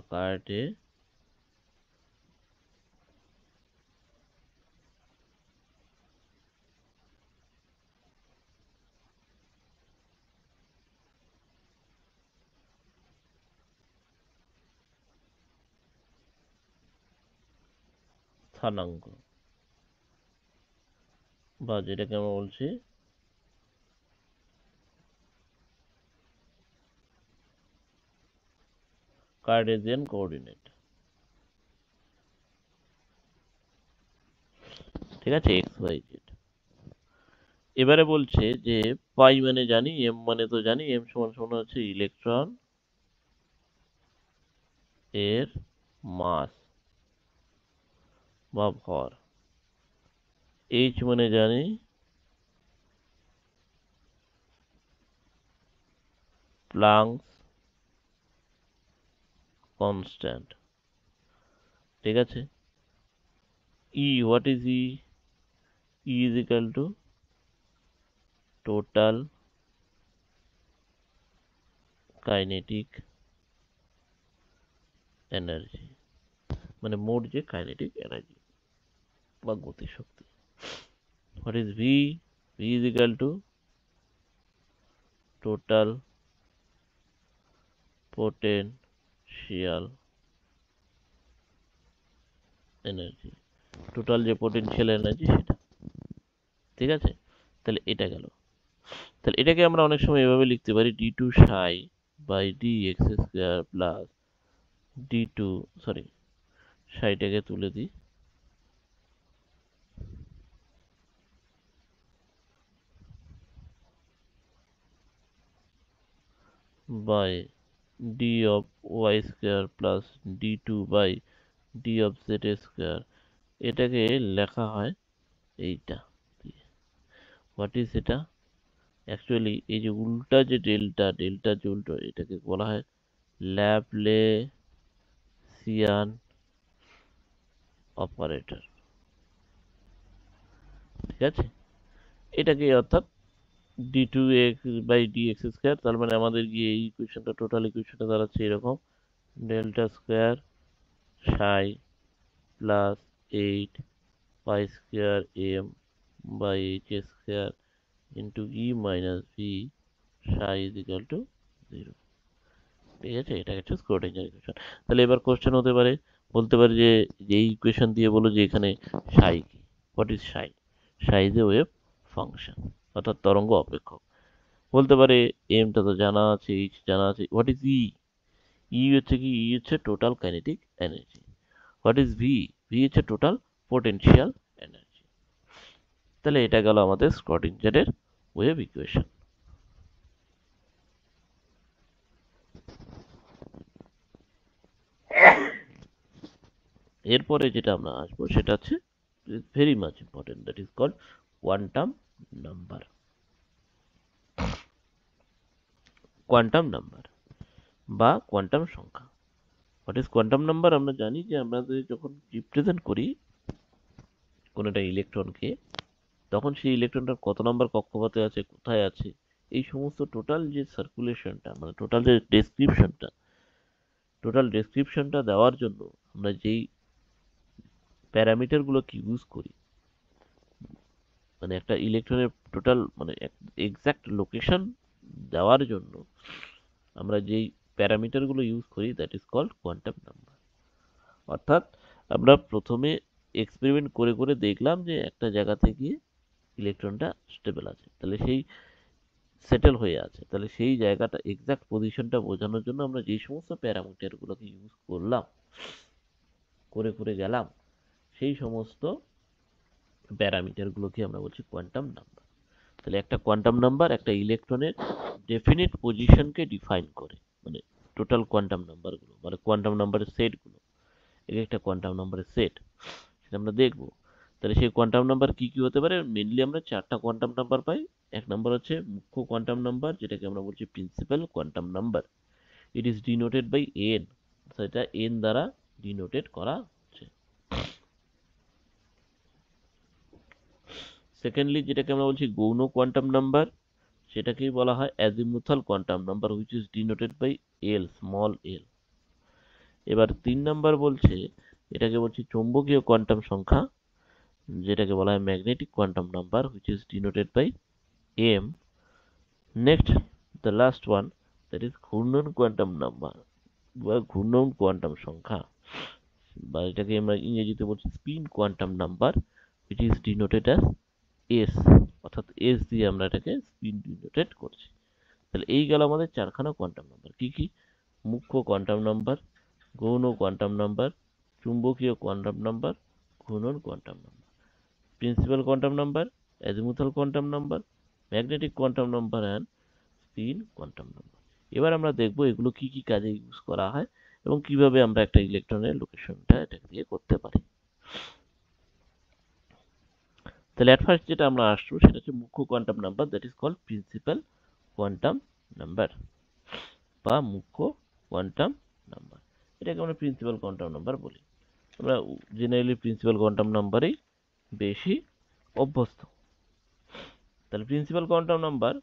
স্থানাঙ্ক, বা যেটাকে আমরা বলছি কার্টেজিয়ান কোঅর্ডিনেট। ঠিক আছে, এক্স ওয়াই জেড। এবারে বলছে যে পাই মানে জানি, এম মানে তো জানি, এম সমান সমান হচ্ছে ইলেকট্রন এর মাস বা ভর। এইচ মানে জানি প্লাঙ্কস কনস্ট্যান্ট। ঠিক আছে, E, what is E? E is equal to total kinetic energy, মানে মোট যে কাইনেটিক এনার্জি বা গতিশক্তি। What is V? V is equal to total potential energy, total যে পোটেনশিয়াল এনার্জি সেটা। ঠিক আছে, তাহলে এটা গেল। তাহলে এটাকে আমরা অনেক সময় এভাবে লিখতে পারি d two psi by d x square plus d two, sorry সাইটাকে তুলে দিই, by d of y square plus d two by d of z square. এটাকে লেখা হয় এইটা। হোয়াট ইজ এটা? অ্যাকচুয়ালি এই যে উল্টা যে ডেল্টা, ডেল্টা যে উল্টো, এটাকে বলা হয় ল্যাপ্লেসিয়ান অপারেটর। ঠিক আছে, এটাকে অর্থাৎ d two x by d x square, তার মানে আমাদের গিয়ে এই ইকুয়েশনটা, টোটাল ইকুয়েশনটা দাঁড়াচ্ছে এরকম, delta square psi plus 8 pi square m by h square into e minus v psi is equal to 0। ঠিক আছে, এটা হচ্ছে স্ক্রোডিঞ্জার ইকুয়েশন। তাহলে এবার কোশ্চেন হতে পারে, বলতে পারে যে এই ইকুয়েশন দিয়ে বলো যে এখানে সাই কি। What is Sai? Sai is a wave function, অর্থাৎ তরঙ্গ অপেক্ষক। বলতে পারে এমটা তো জানা আছে, এইচ জানা আছে, হোয়াট ইজ ই? ই হচ্ছে কি? ই হচ্ছে total kinetic energy. What is V? V হচ্ছে টোটাল পোটেনশিয়াল এনার্জি। তাহলে এটা গেল আমাদের স্ক্রোডিঞ্জারের ওয়েভ ইকুয়েশন। এরপরে যেটা আমরা আসবো সেটা হচ্ছে very much important, that is called quantum number. Quantum number বা কোয়ান্টাম সংখ্যা। What is quantum number? আমরা জানি যে আমাদের যখন রিপ্রেজেন্ট করি কোনো একটা ইলেকট্রনকে, তখন সেই ইলেকট্রনটার কত নম্বর কক্ষপথে আছে, কোথায় আছে, এই সমস্ত টোটাল যে সার্কুলেশনটা, মানে টোটাল ডেসক্রিপশনটা দেওয়ার জন্য আমরা যেই প্যারামিটারগুলোকে ইউজ করি, মানে একটা ইলেকট্রনের টোটাল মানে এক্সাক্ট লোকেশন দেওয়ার জন্য আমরা যেই প্যারামিটারগুলো ইউজ করি, that is called quantum number. অর্থাৎ আমরা প্রথমে এক্সপেরিমেন্ট করে করে দেখলাম যে একটা জায়গা থেকে ইলেকট্রনটা স্টেবল আছে, তাহলে সেই সেটেল হয়ে আছে, তাহলে সেই জায়গাটা এক্সাক্ট পজিশনটা বোঝানোর জন্য আমরা যে সমস্ত প্যারামিটারগুলোকে ইউজ করলাম, করে করে গেলাম, সেই সমস্ত প্যারামিটারগুলোকে আমরা বলছি কোয়ান্টাম নাম্বার। তাহলে একটা কোয়ান্টাম নাম্বার একটা ইলেকট্রনের ডেফিনিট পজিশনকে ডিফাইন করে, মানে টোটাল কোয়ান্টাম নাম্বারগুলো, মানে কোয়ান্টাম নাম্বারের সেটগুলো, এক একটা কোয়ান্টাম নাম্বারের সেট, সেটা আমরা দেখবো। তাহলে সেই কোয়ান্টাম নাম্বার কি কি হতে পারে? মেনলি আমরা চারটা কোয়ান্টাম নাম্বার পাই। এক নম্বর হচ্ছে মুখ্য কোয়ান্টাম নাম্বার, যেটাকে আমরা বলছি principal quantum number. It is denoted by n, সেটা এন দ্বারা ডিনোটেড করা হচ্ছে। সেকেন্ডলি যেটাকে আমরা বলছি গৌণ কোয়ান্টাম নাম্বার, সেটাকেই বলা হয় azimuthal quantum number, which is denoted by l, small l. এবার 3 নাম্বার বলছে, এটাকে বলছি চৌম্বকীয় কোয়ান্টাম সংখ্যা, যেটাকে বলা হয় magnetic quantum number, which is denoted by m. Next, the last one, that is ঘূর্ণন কোয়ান্টাম নাম্বার বা ঘূর্ণন কোয়ান্টাম সংখ্যা, বা এটাকে আমরা ইংরেজিতে বলছি spin quantum number, which is denoted as s. অর্থাৎ এস দিয়ে আমরা এটাকে স্পিন ডিনোটেড করছি। তাহলে এই গেল আমাদের চারখানা কোয়ান্টাম নাম্বার। কি কি? মুখ্য কোয়ান্টাম নাম্বার, গৌণ কোয়ান্টাম নাম্বার, চুম্বকীয় কোয়ান্টাম নাম্বার, ঘূর্ণন quantum number, principal quantum number, azimuthal quantum number, magnetic quantum number and spin quantum number. এবার আমরা দেখব এগুলো কি কি কাজে ইউজ করা হয় এবং কিভাবে আমরা একটা ইলেকট্রনের লোকেশনটা এটা দিয়ে করতে পারি। তাহলে এট ফার্স্ট যেটা আমরা আসবো সেটা হচ্ছে মুখ্য quantum number, that is called principal quantum number বা মুখ্য কোয়ান্টাম নাম্বার। এটাকে আমরা প্রিন্সিপাল কোয়ান্টাম নাম্বার বলি। আমরা জেনারেলি প্রিন্সিপাল কোয়ান্টাম নাম্বারেই বেশি অভ্যস্ত। তাহলে প্রিন্সিপাল কোয়ান্টাম নাম্বার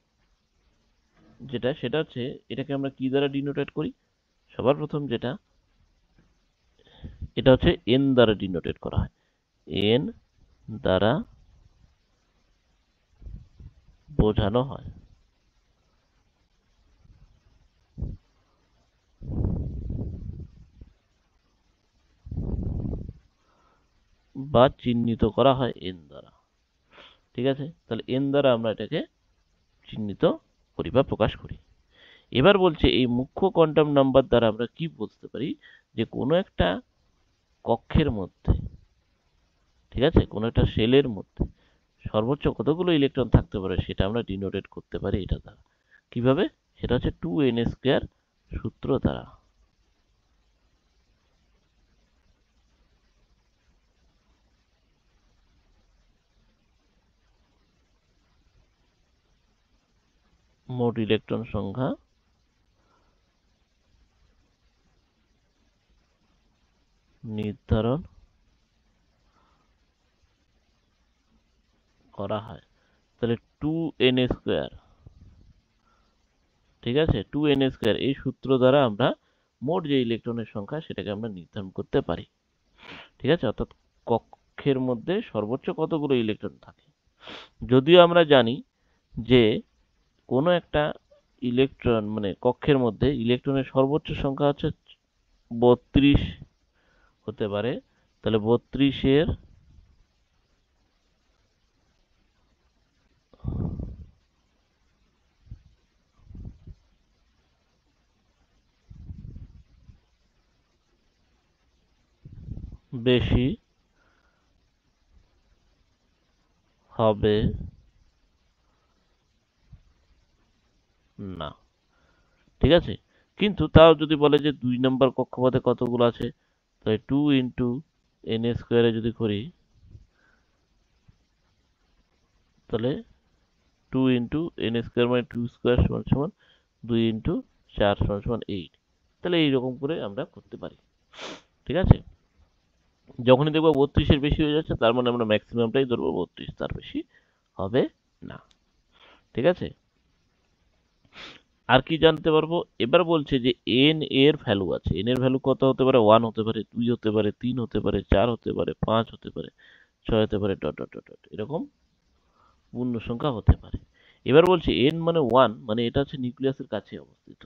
যেটা, সেটা হচ্ছে এটাকে আমরা কি দ্বারা ডিনোটেট করি? সবার প্রথম যেটা, এটা হচ্ছে এন দ্বারা ডিনোটেট করা হয়। এন দ্বারা বোঝানো হয়, বা চিহ্নিত করা হয় এন দ্বারা। ঠিক আছে, তাহলে এন দ্বারা আমরা এটাকে চিহ্নিত করি বা প্রকাশ করি। এবার বলছে এই মুখ্য কোয়ান্টাম নাম্বার দ্বারা আমরা কি বুঝতে পারি? যে কোনো একটা কক্ষের মধ্যে, ঠিক আছে, কোনো একটা সেলের মধ্যে সর্বোচ্চ কতগুলো ইলেকট্রন থাকতে পারে সেটা আমরা ডিনোটেট করতে পারি এটা দ্বারা। কিভাবে? সেটা হচ্ছে 2n স্কয়ার সূত্র দ্বারা। মোট ইলেকট্রন সংখ্যা নির্ধারণ করা হয়। তাহলে 2n স্কয়ার, ঠিক আছে, 2n স্কয়ার এই সূত্র দ্বারা আমরা মোট যে ইলেকট্রনের সংখ্যা সেটাকে আমরা নির্ধারণ করতে পারি। ঠিক আছে, অর্থাৎ কক্ষের মধ্যে সর্বোচ্চ কতগুলো ইলেকট্রন থাকে। যদিও আমরা জানি যে কোনো একটা ইলেকট্রন মানে কক্ষের মধ্যে ইলেকট্রনের সর্বোচ্চ সংখ্যা হচ্ছে 32 হতে পারে। তাহলে 32-এর বেশি হবে না। ঠিক আছে, কিন্তু তাও যদি বলে যে 2 নম্বর কক্ষপথে কতগুলো আছে, তাহলে 2 ইন্টু এন স্কোয়ারে যদি করি তাহলে 2 ইন্টু এন স্কোয়ার মানে 2 স্কোয়ার সমান সমান 2 ইন্টু 4 সমান সমান 8। তাহলে এইরকম করে আমরা করতে পারি। ঠিক আছে, যখনই দেখবো 32-এর বেশি হয়ে যাচ্ছে তার মানে আমরা ম্যাক্সিমামটাই ধরবো 32, তার বেশি হবে না। ঠিক আছে, আর কি জানতে পারবো? এবার বলছে যে এন এর ভ্যালু আছে, এন এর ভ্যালু কত হতে পারে? 1 হতে পারে, 2 হতে পারে, 3 হতে পারে, 4 হতে পারে, 5 হতে পারে, 6 হতে পারে, ডট ডট ডট ডট, এরকম পূর্ণ সংখ্যা হতে পারে। এবার বলছে এন মানে 1 মানে এটা হচ্ছে নিউক্লিয়াসের কাছে অবস্থিত,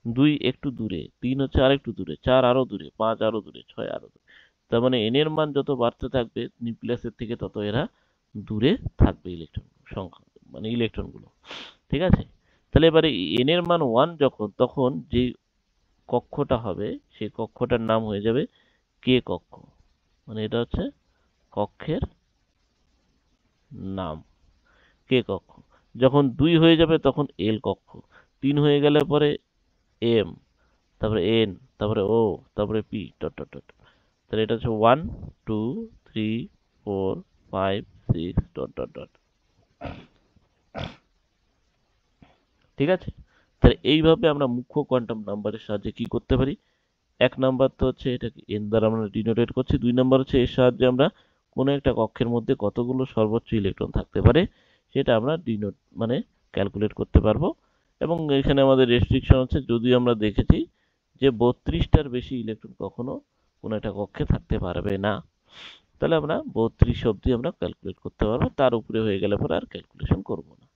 2 একটু দূরে, 3 হচ্ছে আর একটু দূরে, 4 আরো দূরে, 5 আরো দূরে, 6 আরো দূরে। তার মানে এন এর মান যত বাড়তে থাকবে নিউক্লিয়াসের থেকে তত এরা দূরে থাকবে, ইলেকট্রন সংখ্যা মানে ইলেকট্রনগুলো। ঠিক আছে, তাহলে এবারে এন এর মান 1 যখন, তখন যে কক্ষটা হবে সেই কক্ষটার নাম হয়ে যাবে কে কক্ষ, মানে এটা হচ্ছে কক্ষের নাম কে কক্ষ। যখন 2 হয়ে যাবে তখন এল কক্ষ, 3 হয়ে গেলে পরে এম, তারপরে এন, তারপরে ও, তারপরে পি, ডট ডট ডট। তাহলে এটা হচ্ছে 1 2 3 4 5 6 ডট ডট ডট। ঠিক আছে, তাহলে এইভাবে আমরা মুখ্য কোয়ান্টাম নাম্বারের সাহায্যে কি করতে পারি? এক নাম্বার তো হচ্ছে এটাকে এন দ্বারা আমরা ডিনোটেট করছি, 2 নাম্বার হচ্ছে এর সাহায্যে আমরা কোনো একটা কক্ষের মধ্যে কতগুলো সর্বোচ্চ ইলেকট্রন থাকতে পারে সেটা আমরা ডিনোট মানে ক্যালকুলেট করতে পারবো। এবং এখানে আমাদের রেস্ট্রিকশন হচ্ছে, যদি আমরা দেখেছি যে 32টার বেশি ইলেকট্রন কখনো কোনো একটা কক্ষে থাকতে পারবে না, তাহলে আমরা 32 অবধি আমরা ক্যালকুলেট করতে পারবো, তার উপরে হয়ে গেলে পরে আর ক্যালকুলেশন করবো না।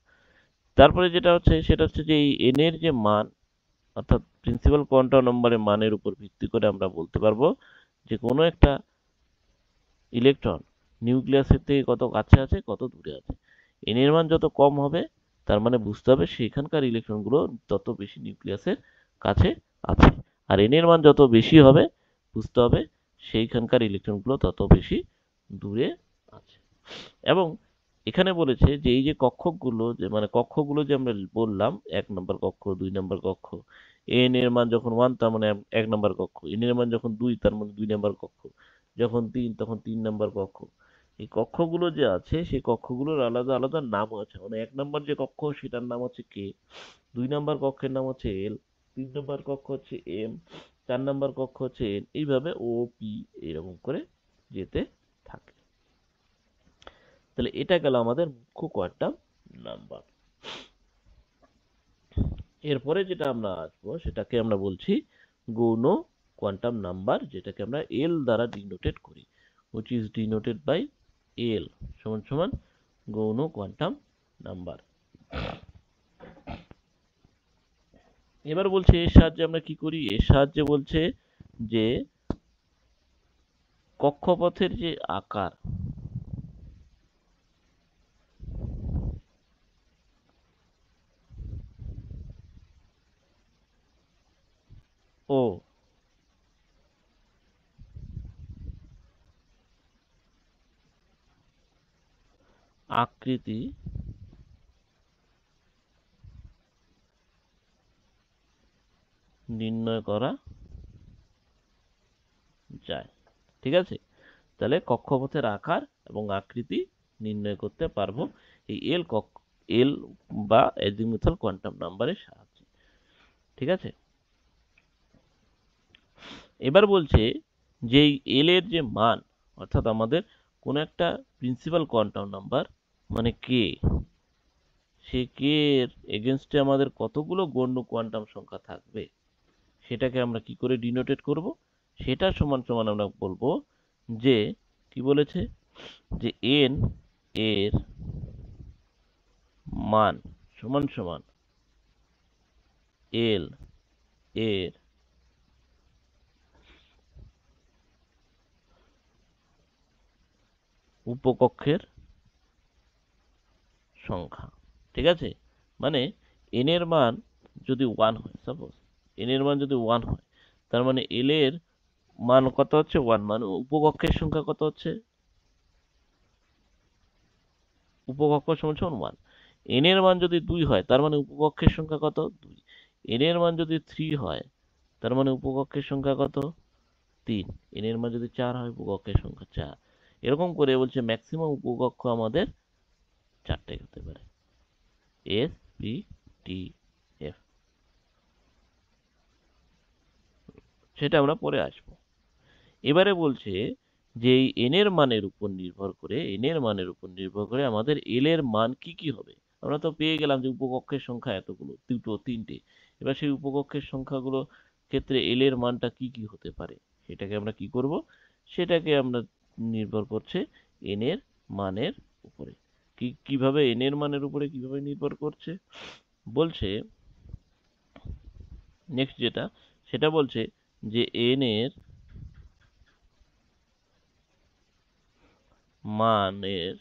তারপরে যেটা হচ্ছে সেটা হচ্ছে যে এই এন এর যে মান, অর্থাৎ প্রিন্সিপাল কোয়ান্টাম নম্বরের মানের উপর ভিত্তি করে আমরা বলতে পারবো যে কোনো একটা ইলেকট্রন নিউক্লিয়াসের থেকে কত কাছে আছে কত দূরে আছে। এন এর মান যত কম হবে তার মানে বুঝতে হবে সেখানকার ইলেকট্রনগুলো তত বেশি নিউক্লিয়াসের কাছে আছে, আর এন এর মান যত বেশি হবে বুঝতে হবে সেইখানকার ইলেকট্রনগুলো তত বেশি দূরে আছে। এবং এখানে বলেছে যে এই যে কক্ষগুলো যে মানে কক্ষগুলো যে আমরা বললাম, 1 নম্বর কক্ষ, 2 নম্বর কক্ষ, এন এর মান যখন 1 তার মানে 1 নম্বর কক্ষ, এন এর মান যখন 2 তার মানে 2 নম্বর কক্ষ, যখন 3 তখন 3 নম্বর কক্ষ। এই কক্ষগুলো যে আছে সেই কক্ষগুলোর আলাদা আলাদা নাম আছে, মানে 1 নম্বর যে কক্ষ সেটার নাম হচ্ছে কে, 2 নম্বর কক্ষের নাম হচ্ছে এল, 3 নম্বর কক্ষ হচ্ছে এম, 4 নম্বর কক্ষ হচ্ছে এন, এইভাবে ও পি এরকম করে যেতে থাকে। তাহলে এটা গেল আমাদের মুখ্য কোয়ান্টাম নাম্বার। এরপরে যেটা আমরা আসবো সেটাকে আমরা বলছি গৌণ কোয়ান্টাম নাম্বার, যেটাকে আমরা এল দ্বারা ডিনোটেট করি, which is denoted by এল সমান সমান গৌণ কোয়ান্টাম নাম্বার। এবার বলছে এর সাহায্যে আমরা কি করি? এর সাহায্যে বলছে যে কক্ষপথের যে আকার ও আকৃতি নির্ণয় করা যায়। ঠিক আছে, তাহলে কক্ষপথের আকার এবং আকৃতি নির্ণয় করতে পারবো এই এল বা অ্যাজিমুথাল কোয়ান্টাম নাম্বারের সাহায্যে। ঠিক আছে, এবার বলছে যে এল এর যে মান, অর্থাৎ আমাদের কোন একটা প্রিন্সিপাল কোয়ান্টাম নাম্বার মানে কে, সে কে এর এগেনস্টে আমাদের কতগুলো গণ্য কোয়ান্টাম সংখ্যা থাকবে সেটাকে আমরা কি করে ডিনোটেট করব? সেটা সমান সমান আমরা বলবো যে কি বলেছে যে এন এর মান সমান সমান এল এর উপকক্ষের সংখ্যা। ঠিক আছে, মানে এন এর মান যদি 1 হয়, সাপোজ এন এর মান যদি 1 হয় তার মানে এল এর মান কত হচ্ছে 1, মানে উপকক্ষের সংখ্যা কত হচ্ছে, উপকক্ষ সমান সমান 1। এন এর মান যদি 2 হয় তার মানে উপকক্ষের সংখ্যা কত, 2। এন এর মান যদি 3 হয় তার মানে উপকক্ষের সংখ্যা কত, 3, n এর মান যদি 4 হয় উপকক্ষের সংখ্যা 4। এরকম করে বলছে ম্যাক্সিমাম উপকক্ষ আমাদের 4টে হতে পারে, এস পি টি এফ, সেটা আমরা পরে আসবো। এবারে বলছে যে এই n এর মানের উপর নির্ভর করে, আমাদের l এর মান কি কি হবে। আমরা তো পেয়ে গেলাম যে উপকক্ষের সংখ্যা এতগুলো, দুটো তিনটে। এবার সেই উপকক্ষের সংখ্যাগুলো ক্ষেত্রে l এর মানটা কি কি হতে পারে, সেটাকে আমরা কি করব, সেটাকে আমরা নির্ভর করছে n এর মানের উপরে। কিভাবে n এর মানের উপরে কিভাবে নির্ভর করছে বলছে, নেক্সট যেটা সেটা বলছে যে n এর মানের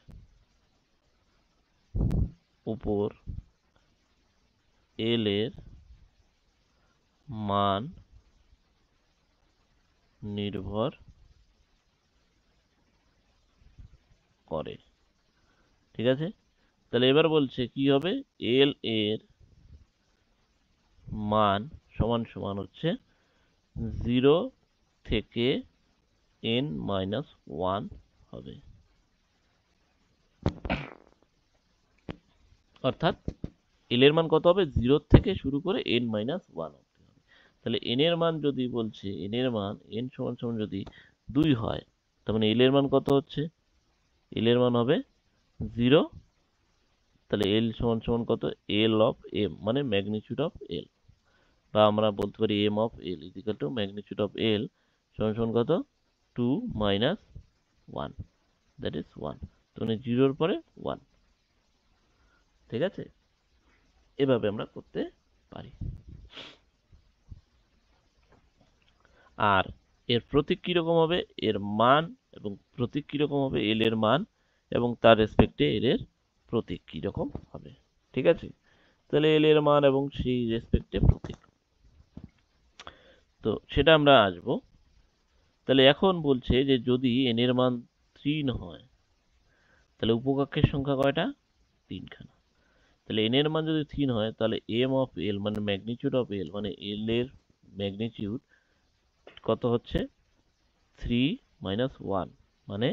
উপর l এর মান নির্ভর করে। ঠিক আছে, তাহলে এবার বলছে কি হবে, l এর মান সমান সমান হচ্ছে 0 থেকে n মাইনাস 1 হবে। অর্থাৎ l এর মান কত হবে, 0 থেকে শুরু করে n মাইনাস 1 অবধি হবে। তাহলে n এর মান যদি বলছে, n এর মান n সমান সমান যদি 2 হয়, তার মানে l এর মান কত হচ্ছে, l এর মান হবে 0। তাহলে l সমান সমান কত, l অফ m মানে ম্যাগনিটিউড অফ l, বা আমরা বলতে পারি m of l equal to magnitude of l সমান সমান কত, 2 মাইনাস 1, দ্যাট ইজ 1। তো মানে 0 এর পরে 1। ঠিক আছে, এভাবে আমরা করতে পারি। আর এর প্রতীক কিরকম হবে, এর মান এবং প্রতীক কিরকম হবে, এল এর মান এবং তার রেসপেক্টে এর প্রতীক কিরকম হবে। ঠিক আছে, তাহলে এল এর মান এবং সেই রেসপেক্টে প্রতীক, তো সেটা আমরা আসবো। তাহলে এখন বলছে যে যদি n এর মান 3 হয়, তাহলে উপকক্ষের সংখ্যা কয়টা, 3 খানা। তাহলে n এর মান যদি 3 হয়, তাহলে m অফ l মানে ম্যাগনিটিউড অফ l মানে l এর ম্যাগনিটিউড কত হচ্ছে, 3 মাইনাস 1 মানে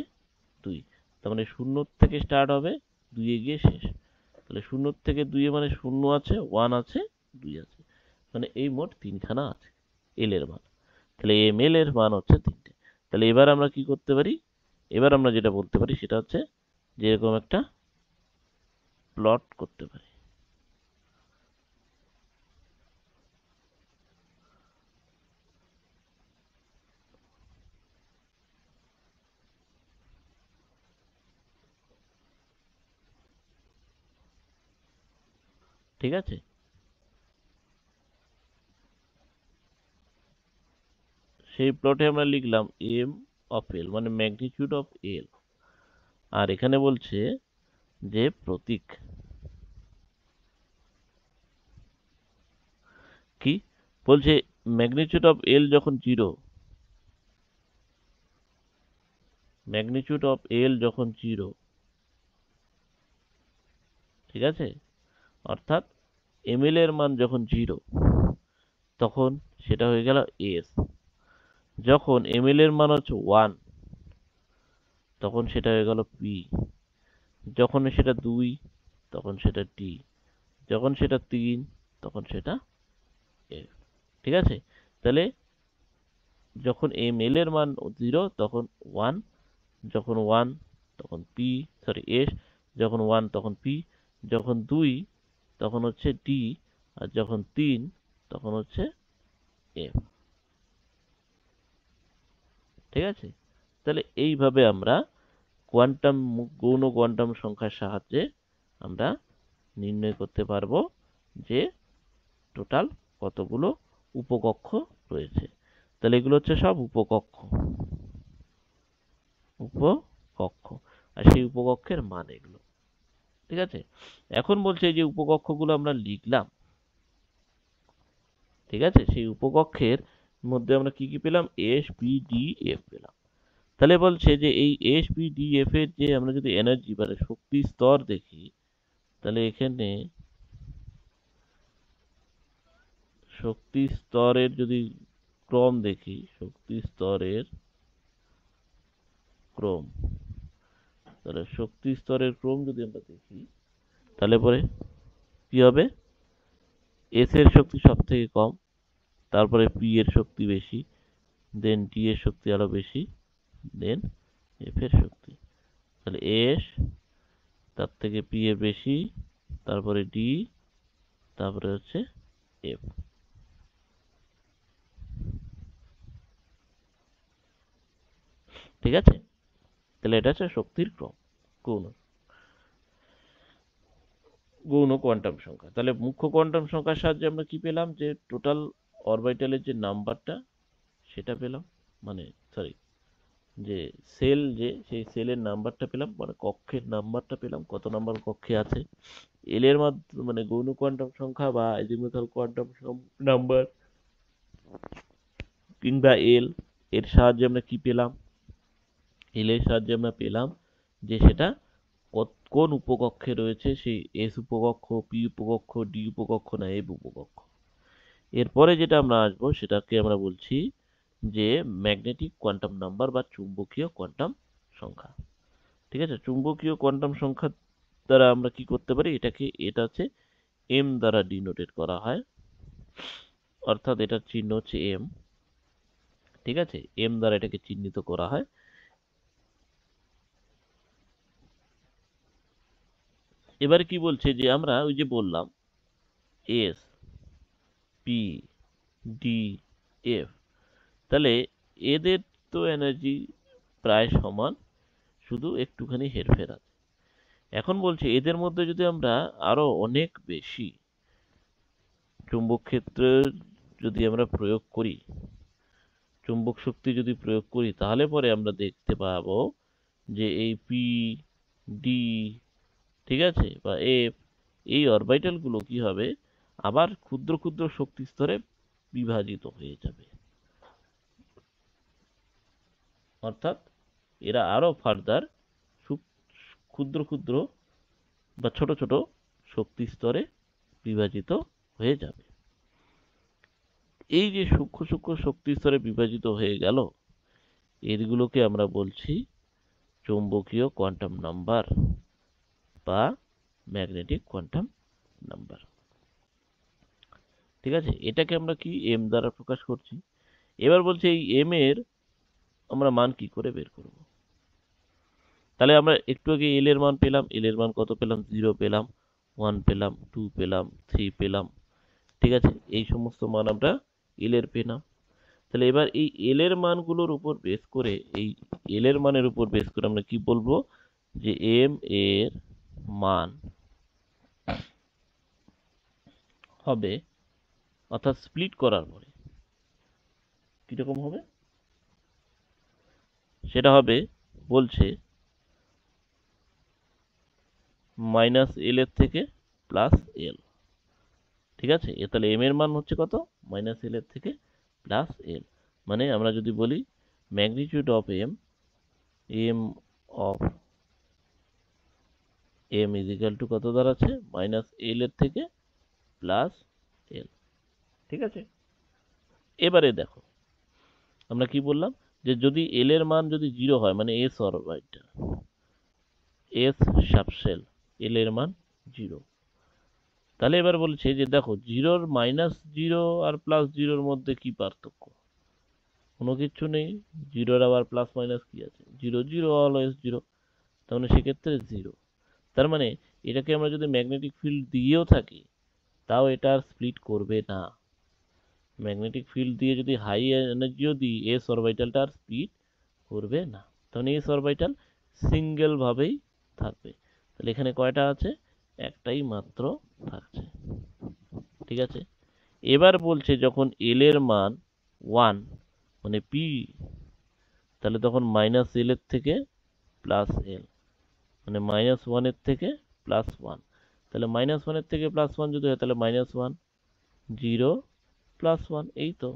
2। তার মানে 0 থেকে স্টার্ট হবে, 2 এ গিয়ে শেষ। তাহলে 0 থেকে 2 এ মানে 0 আছে, 1 আছে, 2 আছে, মানে এই মোট 3 খানা আছে l এর মান। তাহলে ml এর মান হচ্ছে 3টে। তাহলে এবার আমরা কি করতে পারি, এবার আমরা যেটা বলতে পারি সেটা হচ্ছে যে এরকম একটা প্লট করতে পারি। ঠিক আছে, সেই প্লটে আমরা লিখলাম m অফ l মানে ম্যাগনিটিউড অফ l, আর এখানে বলছে যে প্রতীক কি, বলছে ম্যাগনিটিউড অফ l যখন 0, ম্যাগনিটিউড অফ l যখন 0, ঠিক আছে, অর্থাৎ ml এর মান যখন 0 তখন সেটা হয়ে গেল s। যখন ml এর মান হচ্ছে 1 তখন সেটা হয়ে গেল p। যখন সেটা 2 তখন সেটা t। যখন সেটা 3 তখন সেটা f। ঠিক আছে, তাহলে যখন ml এর মান 0 তখন 1, যখন 1 তখন p, সরি s, যখন 1 তখন p, যখন 2 তখন হচ্ছে t, আর যখন 3 তখন হচ্ছে f। ঠিক আছে, তাহলে এইভাবে আমরা কোয়ান্টাম, গৌণ কোয়ান্টাম সংখ্যার সাহায্যে আমরা নির্ণয় করতে পারবো যে টোটাল কতগুলো উপকক্ষ রয়েছে। তাহলে এগুলো হচ্ছে সব উপকক্ষ, উপকক্ষ, আর সেই উপকক্ষের মান এগুলো। ঠিক আছে, এখন বলছে যে উপকক্ষগুলো আমরা লিখলাম, ঠিক আছে, সেই উপকক্ষের মধ্যে আমরা কি কি পেলাম, এস পি ডি এফ পেলাম। তাহলে বলছে যে এই এস পি ডি এফ এর যে আমরা যদি এনার্জি মানে শক্তি স্তর দেখি, তাহলে এখানে শক্তি স্তরের যদি ক্রম দেখি, শক্তি স্তরের ক্রম, তাহলে শক্তি স্তরের ক্রম যদি আমরা দেখি তাহলে পরে কি হবে, এস এর শক্তি সব থেকে কম, তারপরে পি এর শক্তি বেশি, দেন টি এর শক্তি আরো বেশি, দেন এফ এর শক্তি, তাহলে এস তার থেকে পি এর বেশি, তারপরে ডি, তারপরে হচ্ছে এফ। ঠিক আছে, তাহলে এটা হচ্ছে শক্তির ক্রম, গৌণ গৌণ কোয়ান্টাম সংখ্যা। তাহলে মুখ্য কোয়ান্টাম সংখ্যার সাহায্যে আমরা কি পেলাম, যে টোটাল অরবিটালের যে নাম্বারটা সেটা পেলাম, মানে সরি, যে সেল, যে সেই সেলের নাম্বারটা পেলাম, মানে কক্ষের নাম্বারটা পেলাম, কত নাম্বার কক্ষে আছে। এল এর মাধ্যমে মানে গৌণ কোয়ান্টাম সংখ্যা বা এজিমুথাল কোয়ান্টাম নাম্বার কিংবা এল এর সাহায্যে আমরা কি পেলাম, এল এর সাহায্যে আমরা পেলাম যে সেটা কোন উপকক্ষে রয়েছে, সেই এস উপকক্ষ, পি উপকক্ষ, ডি উপকক্ষ না এফ উপকক্ষ। এরপরে যেটা আমরা আসবো সেটাকে আমরা বলছি যে ম্যাগনেটিক কোয়ান্টাম নাম্বার বা চুম্বকীয় কোয়ান্টাম সংখ্যা। ঠিক আছে, চুম্বকীয় কোয়ান্টাম সংখ্যা দ্বারা আমরা কি করতে পারি, এটা হচ্ছে এম দ্বারা ডিনোটেড করা হয়, অর্থাৎ এটার চিহ্ন হচ্ছে এম। ঠিক আছে, এম দ্বারা এটাকে চিহ্নিত করা হয়। এবারে কি বলছে যে আমরা ওই যে বললাম এস, পি, ডি, এফ, তাহলে এদের তো এনার্জি প্রায় সমান, শুধু একটুখানি হেরফের আছে। এখন বলছে এদের মধ্যে যদি আমরা আরো অনেক বেশি চুম্বক ক্ষেত্র যদি আমরা প্রয়োগ করি, চুম্বক শক্তি যদি প্রয়োগ করি, তাহলে পরে আমরা দেখতে পাবো যে এই পি, ডি, ঠিক আছে, বা এফ, এই অরবিটাল গুলো কি হবে, আবার ক্ষুদ্র ক্ষুদ্র শক্তি স্তরে বিভাজিত হয়ে যাবে, অর্থাৎ এরা আরো ফার্দার ক্ষুদ্র ক্ষুদ্র বা ছোট ছোট শক্তি স্তরে বিভাজিত হয়ে যাবে। এই যে সূক্ষ্ম সূক্ষ্ম শক্তি স্তরে বিভাজিত হয়ে গেল, এগুলোকে আমরা বলছি চৌম্বকীয় কোয়ান্টাম নাম্বার বা ম্যাগনেটিক কোয়ান্টাম নাম্বার। ঠিক আছে, এটাকে আমরা কি এম দ্বারা প্রকাশ করছি। এবার বলছে এই এম এর আমরা মান কি করে বের করব। তাহলে আমরা একটু আগে এল এর মান পেলাম, এল এর মান কত পেলাম, 0 পেলাম, 1 পেলাম, 2 পেলাম, 3 পেলাম। ঠিক আছে, এই সমস্ত মান আমরা এল এর পেলাম। তাহলে এবার এই এল এর মানগুলোর উপর বেস করে, এই এল এর মানের উপর বেস করে আমরা কি বলবো, যে এম এর মান হবে, অর্থাৎ স্প্লিট করার পরে কিরকম হবে, সেটা হবে, বলছে মাইনাস এল এর থেকে প্লাস এল। ঠিক আছে, তাহলে এম এর মান হচ্ছে কত, মাইনাস এল এর থেকে প্লাস এল, মানে আমরা যদি বলি magnitude of m, m of m is equal to কত দাঁড়াচ্ছে, মাইনাস এল এর থেকে প্লাস এল। ঠিক আছে, এবারে দেখো আমরা কি বললাম, যে যদি এল এর মান যদি 0 হয়, মানে এস অরবিটাল, এস সাবশেল, এল এর মান 0, তাহলে এবার বলছে যে দেখো জিরোর মাইনাস 0 আর প্লাস 0-র মধ্যে কি পার্থক্য, কোনো কিছু নেই, জিরোর আবার প্লাস মাইনাস কি আছে, 0 0 অলওয়েজ 0, তার মানে সেক্ষেত্রে 0। তার মানে এটাকে আমরা যদি ম্যাগনেটিক ফিল্ড দিয়েও থাকি, তাও এটা আর স্প্লিট করবে না। ম্যাগনেটিক ফিল্ড দিয়ে যদি হাই এনার্জিও দিই, এস অরবিটালটা আর স্প্লিট করবে না, তখন এস অরবিটাল সিঙ্গেল ভাবেই থাকবে। তাহলে এখানে কয়টা আছে, একটাই মাত্র থাকছে। ঠিক আছে, এবার বলছে যখন এল এর মান 1, মানে পি, তাহলে তখন মাইনাস এল এর থেকে প্লাস এল, মানে -1 এর থেকে +1, তাহলে -1 এর থেকে +1 যদি হয়, তাহলে -1, 0, +1, এই তো।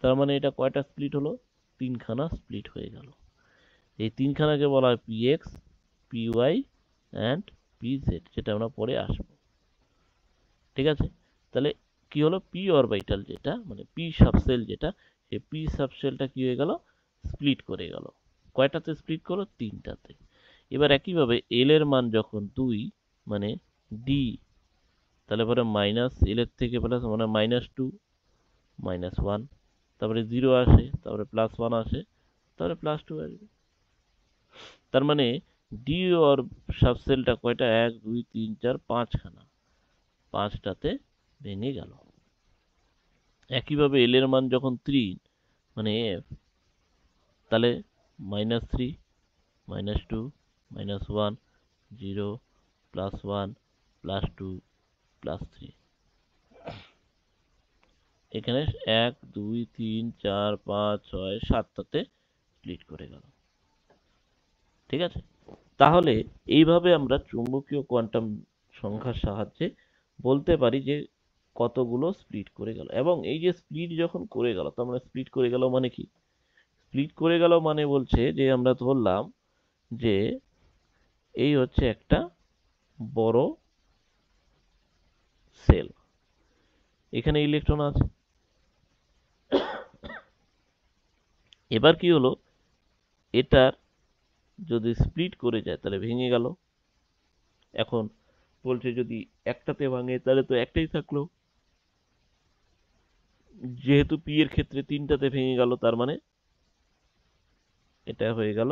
তার মানে এটা কয়টা স্প্লিট হলো, 3খানা স্প্লিট হয়ে গেল। এই 3খানাকে বলা হয় px, py and pz, যেটা আমরা পরে আসবো। ঠিক আছে, তাহলে কি হলো, পি অরবিটাল যেটা মানে পি সাবশেল যেটা, সেই পি সাবশেলটা কি হয়ে গেল, স্প্লিট করে গেল। কয়টাতে স্প্লিট করলো, তিনটাতে। এবার একইভাবে এল এর মান যখন 2 মানে ডি, তাহলে পরে মাইনাস এল এর থেকে প্লাস মানে -2 -1, তারপরে 0 আসে, তারপরে +1 আসে, তারপরে +2 আসবে। তার মানে ডি ওর সাবসেলটা কয়টা, 1 2 3 4 5 খানা, 5টাতে ভেঙে গেল। একইভাবে এল এর মান যখন 3 মানে এফ, তাহলে -3 -2 -1 0 +1 +2 +3, এখানে 1 2 3 4 5 6 7টাতে স্প্লিট করে গেল। ঠিক আছে, তাহলে এইভাবে আমরা চুম্বকীয় কোয়ান্টাম সংখ্যার সাহায্যে বলতে পারি যে কতগুলো স্প্লিট করে গেল। এবং এই যে স্প্লিট যখন করে গেল, তো আমরা স্প্লিট করে গেল মানে কি, স্প্লিট করে গেল মানে বলছে যে আমরা ধরলাম যে এই হচ্ছে একটা বড় সেল, এখানে ইলেকট্রন আছে। এবার কি হলো, এটার যদি স্প্লিট করে যায় তাহলে ভেঙে গেল। এখন বলছে যদি একটাতে ভাঙে তাহলে তো একটাই থাকলো, যেহেতু পি এর ক্ষেত্রে তিনটাতে ভেঙে গেল, তার মানে এটা হয়ে গেল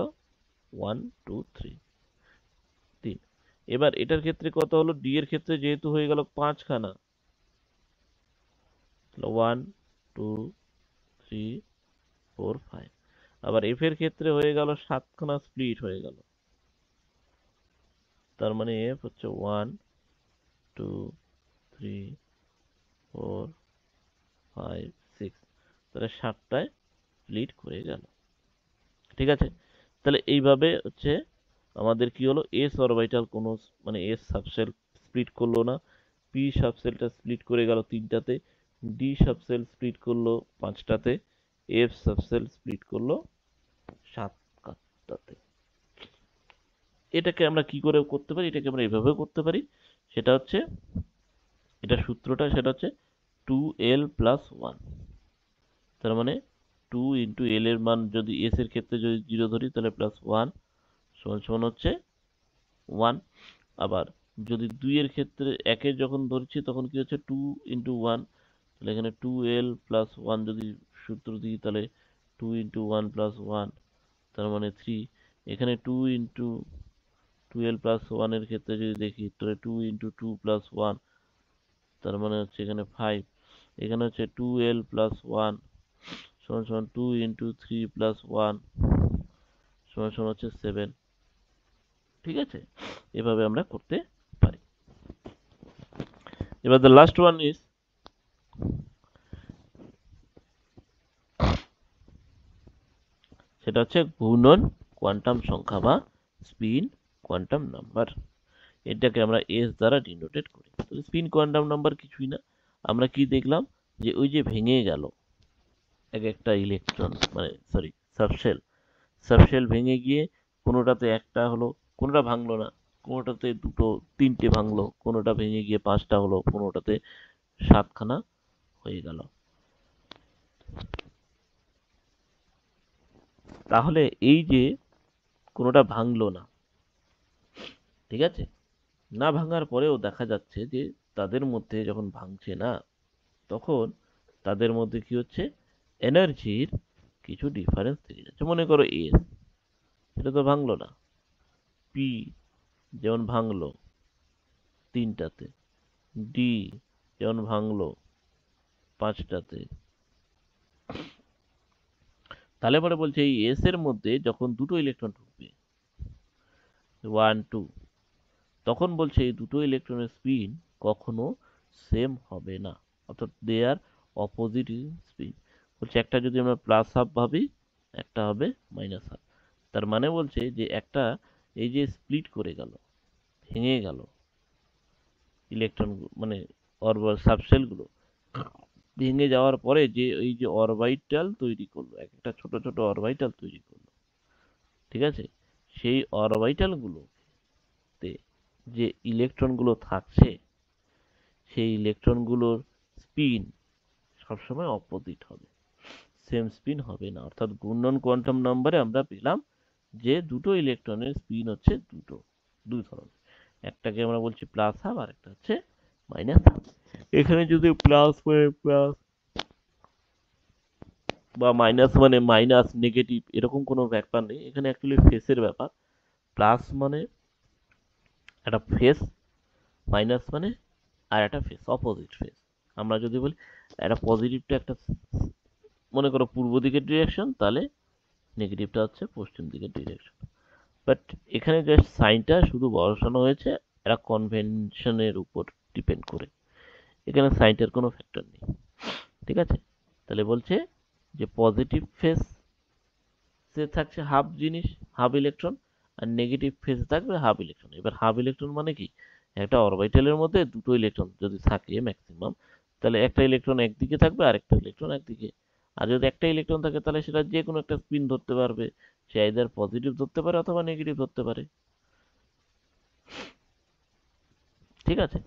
1 2 3 3। এবার এটার ক্ষেত্রে কত হলো, ডি এর ক্ষেত্রে যেহেতু হয়ে গেল 5খানা, 1 2 3 4 5। আবার এফ এর ক্ষেত্রে হয়ে গেল 7খানা, স্প্লিট হয়ে গেল, তার মানে এফ হচ্ছে 1 2 3 4 5 6, তাহলে 7টায় স্প্লিট করে গেল। ঠিক আছে, তাহলে এইভাবে হচ্ছে আমাদের কি হলো, এস অরবিটাল কোনো মানে এস সাবশেল স্প্লিট করলো না, পি সাবশেলটা স্প্লিট করে গেল তিনটাতে, ডি সাবশেল স্প্লিট করলো 5টাতে, এফ সাবশেল স্প্লিট করলো 7টাতে। এটাকে আমরা কি করে করতে পারি, এটাকে আমরা এইভাবেও করতে পারি। সেটা হচ্ছে, এটা সূত্রটা সেটা হচ্ছে 2l+1, তার মানে 2 ইন্টু এল এর মান যদি এস এর ক্ষেত্রে যদি 0 ধরি তাহলে +1 সমান সমান হচ্ছে 1। আবার যদি 2 এর ক্ষেত্রে একের যখন ধরছি তখন কি হচ্ছে 2 ইন্টু 1, তাহলে এখানে 2l+1 যদি সূত্র দিই তাহলে 2 ইন্টু 1 প্লাস 1, তার মানে 3। এখানে 2 ইন্টু 2l+1 এর ক্ষেত্রে যদি দেখি তাহলে 2 ইন্টু 2 প্লাস 1, তার মানে হচ্ছে এখানে 5। এখানে হচ্ছে 2l+1 সমান সমান 2 ইন্টু 3 প্লাস 1 সমান সমান হচ্ছে 7। ঠিক আছে, এভাবে আমরা করতে পারি। এবার the last one is সেটা হচ্ছে ঘূর্ণন কোয়ান্টাম সংখ্যা বা স্পিন কোয়ান্টাম নাম্বার। এটাকে আমরা এস দ্বারা ডিনোটেড করি। তো স্পিন কোয়ান্টাম নাম্বার কিছুই না, আমরা কি দেখলাম যে ওই যে ভেঙে গেল এক একটা ইলেকট্রন মানে সরি সাবশেল, সাবশেল ভেঙে গিয়ে কোনোটাতে একটা হলো, কোনোটা ভাঙলো না, কোনোটাতে দুটো তিনটে ভাঙলো, কোনোটা ভেঙে গিয়ে 5টা হলো, কোনোটাতে 7খানা হয়ে গেল। তাহলে এই যে কোনোটা ভাঙলো না, ঠিক আছে, না ভাঙার পরেও দেখা যাচ্ছে যে তাদের মধ্যে যখন ভাঙছে না তখন তাদের মধ্যে কি হচ্ছে, এনার্জির কিছু ডিফারেন্স থেকে যাচ্ছে। মনে করো এস, সেটা তো ভাঙলো না, পি যেমন ভাঙলো 3টাতে, ডি যেমন ভাঙলো 5টাতে, তাহলে পরে বলছে এই এস এর মধ্যে যখন দুটো ইলেকট্রন ঢুকবে 1 2, তখন বলছে এই দুটো ইলেকট্রনের স্পিন কখনো সেম হবে না, অর্থাৎ দে আর অপোজিট ইন স্পিন। বলছে একটা যদি আমরা প্লাস হাফ ভাবি, একটা হবে মাইনাস হাফ। তার মানে বলছে যে একটা এই যে স্প্লিট করে গেল, ভেঙে গেল ইলেকট্রন মানে সাবশেল গুলো, ভেঙে যাওয়ার পরে যে এই যে অরবিটাল তৈরি করলো, একটা ছোট ছোট অরবিটাল তৈরি করলো, ঠিক আছে, সেই অরবিটাল গুলোতে যে ইলেকট্রন গুলো থাকছে, সেই ইলেকট্রন গুলোর স্পিন সবসময় অপোজিট হবে, সেম স্পিন হবে না। অর্থাৎ ঘূর্ণন কোয়ান্টাম নাম্বারে আমরা পেলাম যে দুটো ইলেকট্রনের স্পিন হচ্ছে দুই ধরনের, একটাকে আমরা বলছি প্লাস হাফ আর একটা হচ্ছে মাইনাস হাফ। এখানে যদি প্লাস মানে প্লাস বা মাইনাস মানে মাইনাস, নেগেটিভ এরকম কোনো ব্যাপার নেই, এখানে অ্যাকচুয়ালি ফেসের ব্যাপার। প্লাস মানে একটা ফেস, মাইনাস মানে আর একটা ফেস, অপোজিট ফেস। আমরা যদি বলি একটা পজিটিভটা একটা মনে করো পূর্ব দিকের ডিরেকশন, তাহলে নেগেটিভটা হচ্ছে পশ্চিম দিকের ডিরেকশন। বাট এখানে জাস্ট সাইনটা শুধু বসানো হয়েছে একটা কনভেনশনের উপর ডিপেন্ড করে, এখানে সাইনটার কোনো ফ্যাক্টর নেই। ঠিক আছে, তাহলে বলছে যে পজিটিভ ফেস সে থাকছে হাফ জিনিস, হাফ ইলেকট্রন, আর নেগেটিভ ফেস থাকবে হাফ ইলেকট্রন। এবার হাফ ইলেকট্রন মানে কি, একটা অরবিটালের মধ্যে দুটো ইলেকট্রন যদি থাকে ম্যাক্সিমাম, তাহলে একটা ইলেকট্রন একদিকে থাকবে আর একটা ইলেকট্রন একদিকে। আর যদি একটা ইলেকট্রন থাকে তাহলে সেটা যে কোনো একটা স্পিন ধরতে পারবে, সে আইদার পজিটিভ ধরতে পারে অথবা নেগেটিভ ধরতে পারে। ঠিক আছে,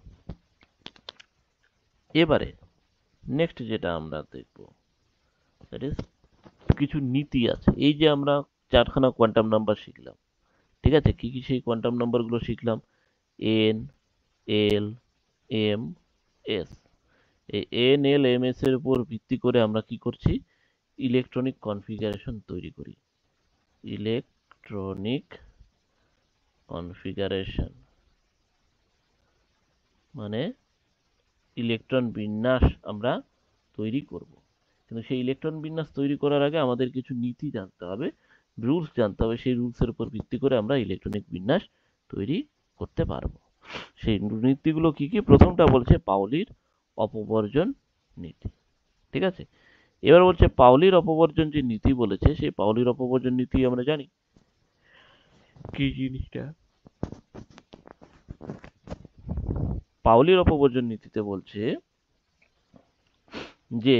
এবারে নেক্সট যেটা আমরা দেখব, দ্যাট ইজ কিছু নীতি আছে। এই যে আমরা চারখানা কোয়ান্টাম নাম্বার শিখলাম, ঠিক আছে, কি কি সেই কোয়ান্টাম নাম্বারগুলো শিখলাম? এন, এল, এম, এস। এই এন, এল, এম, এস এর উপর ভিত্তি করে আমরা কি করছি? ইলেকট্রনিক কনফিগারেশন তৈরি করি। ইলেকট্রনিক কনফিগারেশন মানে ইলেকট্রন বিন্যাস আমরা তৈরি করব। কিন্তু সেই ইলেকট্রন বিন্যাস তৈরি করার আগে আমাদের কিছু নীতি জানতে হবে, রুলস জানতে হবে। সেই রুলসের উপর ভিত্তি করে আমরা ইলেকট্রনিক বিন্যাস তৈরি করতে পারবো। সেই নীতিগুলো কি কি? প্রথমটা বলছে পাউলির অপবর্জন নীতি। ঠিক আছে, এবার বলছে পাউলির অপবর্জন যে নীতি বলেছে, সেই পাউলির অপবর্জন নীতি আমরা জানি কি জিনিসটা। পাউলির অপবর্জন নীতিতে বলছে যে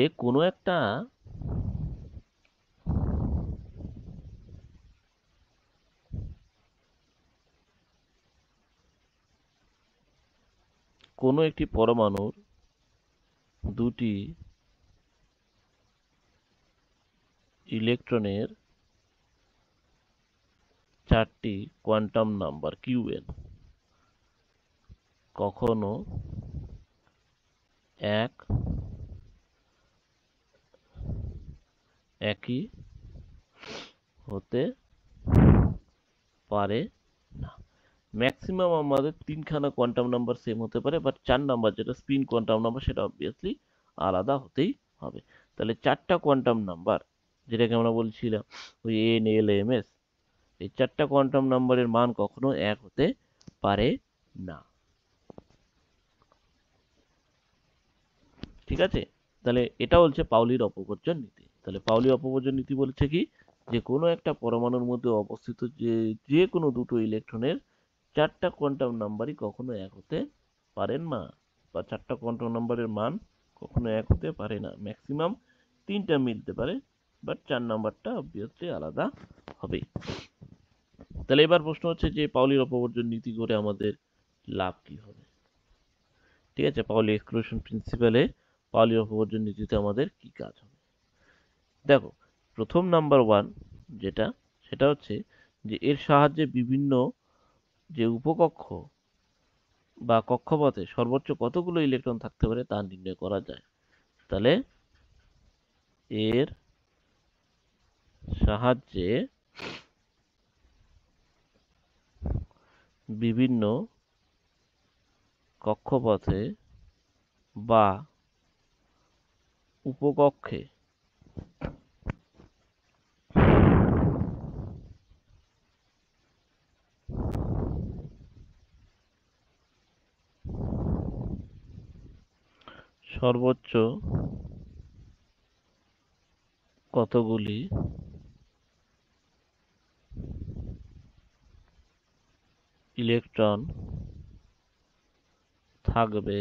কোনো একটি পরমাণুর দুটি ইলেকট্রনের চারটি কোয়ান্টাম নাম্বার কিউএন কখনো একই হতে পারে না। ম্যাক্সিমাম আমাদের তিনখানা কোয়ান্টাম নাম্বার সেম হতে পারে, বাট 4 নাম্বার যেটা স্পিন কোয়ান্টাম নাম্বার সেটা অবভিয়াসলি আলাদা হতেই হবে। তাহলে চারটা কোয়ান্টাম নাম্বার, যেটাকে আমরা বলছিলাম ওই এন, এল, এম, এস, এই চারটা কোয়ান্টাম নাম্বারের মান কখনো এক হতে পারে না। ঠিক আছে, তাহলে এটা হচ্ছে পাউলির অপবর্জন নীতি। তাহলে পাউলি অপবর্জন নীতি বলছে কি, যে কোনো একটা পরমাণুর মধ্যে অবস্থিত যে কোনো দুটো ইলেকট্রনের চারটা কোয়ান্টাম নাম্বারই কখনো এক হতে পারেন না, বা চারটা কোয়ান্টাম নাম্বারের মান কখনো এক হতে পারে না। ম্যাক্সিমাম তিনটা মিলতে পারে, বাট 4 নাম্বারটা অবভিয়াসলি আলাদা হবে। তাহলে এবার প্রশ্ন হচ্ছে যে পাউলির অপবর্জন নীতি করে আমাদের লাভ কি হবে? ঠিক আছে, পাউলি এক্সক্লুশন প্রিন্সিপালে পাউলি অপবর্জন নীতিতে আমাদের কি কাজ হবে? দেখো, প্রথম নাম্বার ওয়ান যেটা, সেটা হচ্ছে যে এর সাহায্যে বিভিন্ন যে উপকক্ষ বা কক্ষপথে সর্বোচ্চ কতগুলো ইলেকট্রন থাকতে পারে তা নির্ণয় করা যায়। তাহলে এর সাহায্যে বিভিন্ন কক্ষপথে বা উপকক্ষে সর্বোচ্চ কতগুলি ইলেকট্রন থাকবে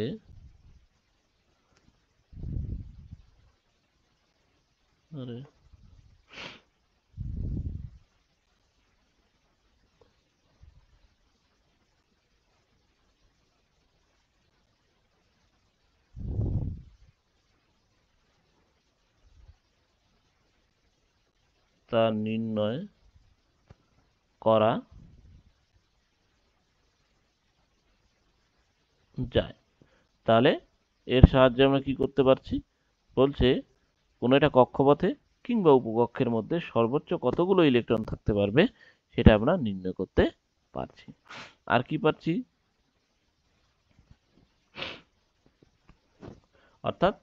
আরে তা নির্ণয় করা যায়। তাহলে এর সাহায্যে আমরা কি করতে পারছি? বলছে কোনো একটা কক্ষপথে কিংবা উপকক্ষের মধ্যে সর্বোচ্চ কতগুলো ইলেকট্রন থাকতে পারবে সেটা আমরা নির্ণয় করতে পারছি। আর কি পারছি? অর্থাৎ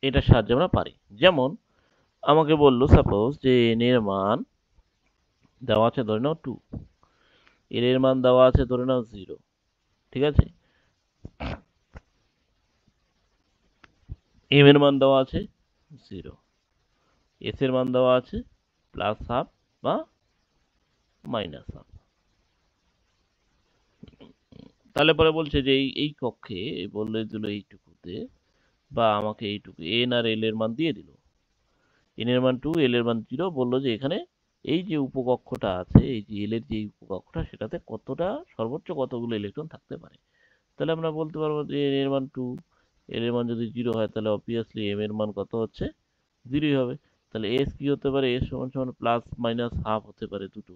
এটার সাহায্যে আমরা পারি। যেমন আমাকে বললো সাপোজ যে n এর মান দেওয়া আছে ধরে নাও 2, l এর মান দেওয়া আছে ধরে নাও 0, ঠিক আছে? m এর মান দেওয়া আছে 0, s এর মান দেওয়া আছে +½ বা -½ তাহলে পরে বলছে যে এই কক্ষে বললে দিল এইটুকুতে বা আমাকে এইটুকু n আর l এর মান দিয়ে দিল, n এর মান 2, l এর মান 0, বললো যে এখানে এই যে উপকক্ষটা আছে, এই যে l এর যে উপকক্ষটা সেটাতে কতটা সর্বোচ্চ কতগুলো ইলেকট্রন থাকতে পারে। তাহলে আমরা বলতে পারবো যে n এর মান 2, l এর মান যদি 0 হয় তাহলে অবভিয়াসলি m এর মান কত হচ্ছে? 0ই হবে। তাহলে s কি হতে পারে? s সমান সমান +-½ হতে পারে দুটো।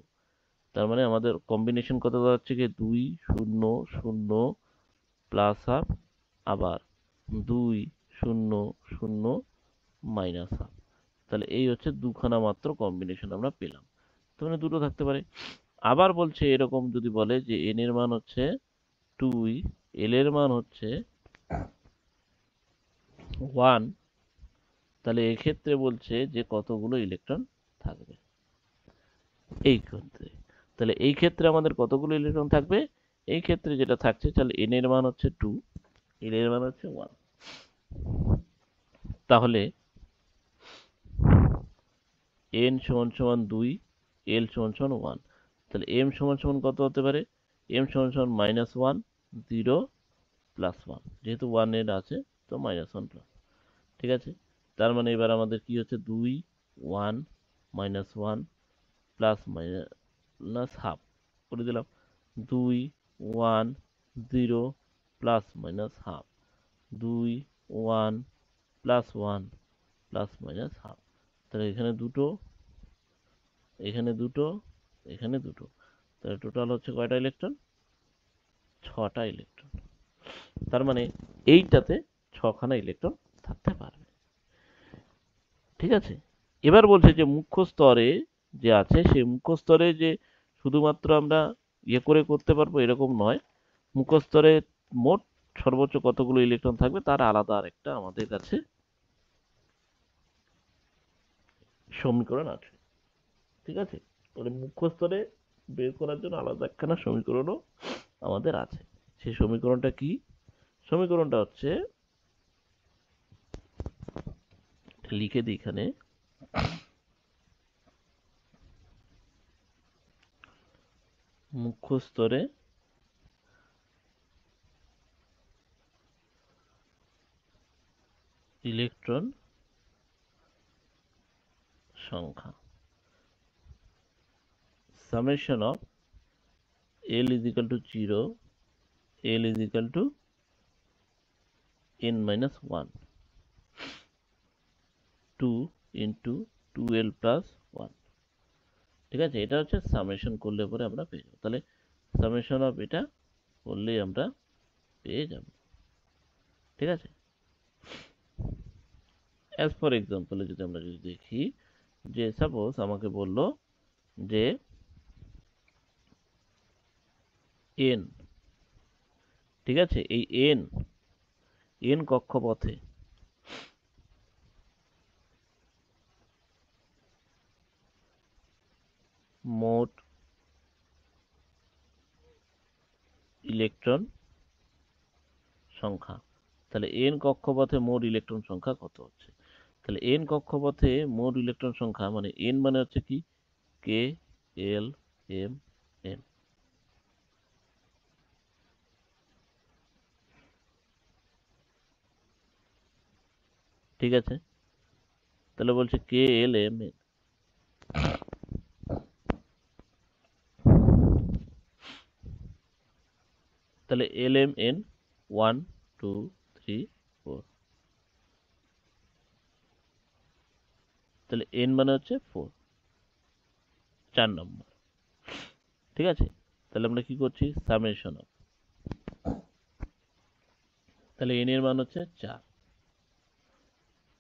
তার মানে আমাদের কম্বিনেশন কত দাঁড়াচ্ছে কি 2 0 0 +½ আবার 2 0 0 -½ তাহলে এই হচ্ছে দুখানা মাত্র কম্বিনেশন আমরা পেলাম। তার মানে দুটো থাকতে পারে। আবার বলছে এরকম যদি বলে যে n এর মান হচ্ছে 2, l এর মান হচ্ছে 1, তাহলে এক্ষেত্রে বলছে যে কতগুলো ইলেকট্রন থাকবে এই ক্ষেত্রে। তাহলে এই ক্ষেত্রে আমাদের কতগুলো ইলেকট্রন থাকবে? এই ক্ষেত্রে যেটা থাকছে, তাহলে n এর মান হচ্ছে 2, l এর মান হচ্ছে 1, তাহলে n সমান সমান 2, l সমান সমান 1, তাহলে m সমান সমান কত হতে পারে? m সমান সমান -1 0 +1, যেহেতু 1 এর আছে তো -1 প্লাস, ঠিক আছে? তার মানে এবার আমাদের কি হচ্ছে 2 1 -1 প্লাস -½ করে দিলাম, 2 1 0 +-½ 2 1 +1 +-½ তাহলে এখানে দুটো, এখানে দুটো, এখানে দুটো, তাহলে টোটাল হচ্ছে কয়টা ইলেকট্রন? 6টা ইলেকট্রন। তার মানে এইটাতে 6খানা ইলেকট্রন থাকতে পারবে, ঠিক আছে? এবার বলছে যে মুখ্য স্তরে যে আছে সেই মুখ্য স্তরে যে শুধুমাত্র আমরা করে করতে পারবো এরকম নয়, মুখ্য স্তরে মোট সর্বোচ্চ কতগুলো ইলেকট্রন থাকবে তার আলাদা আরেকটা আমাদের কাছে সমীকরণ আছে, ঠিক আছে? তাহলে মুখ্য স্তরে বের করার জন্য আলাদা একখানা সমীকরণও আমাদের আছে। সেই সমীকরণটা কি? সমীকরণটা হচ্ছে, লিখে দিই এখানে, মুখ্য স্তরে ইলেকট্রন সংখ্যা summation of l is equal to 0, l is equal to n minus 1, 2 into 2l plus 1, ঠিক আছে? এটা হচ্ছে সামেশন করলে পরে আমরা পেয়ে যাবো। তাহলে সামেশন অফ এটা করলেই আমরা পেয়ে যাব, ঠিক আছে? অ্যাজ ফর এক্সাম্পলে যদি আমরা যদি দেখি যে সাপোজ আমাকে বললো যে n, ঠিক আছে? এই n কক্ষপথে মোট ইলেকট্রন সংখ্যা, তাহলে n কক্ষপথে মোট ইলেকট্রন সংখ্যা কত হচ্ছে? তাহলে n কক্ষপথে মোট ইলেকট্রন সংখ্যা মানে n মানে হচ্ছে কি k l m n, ঠিক আছে? তাহলে বলছে k l m n, তাহলে l m n 1 2 3 4, তাহলে n মানে হচ্ছে 4, 4 নম্বর। ঠিক আছে, তাহলে আমরা কি করছি, সামেশন অফ, তাহলে n এর মান হচ্ছে 4,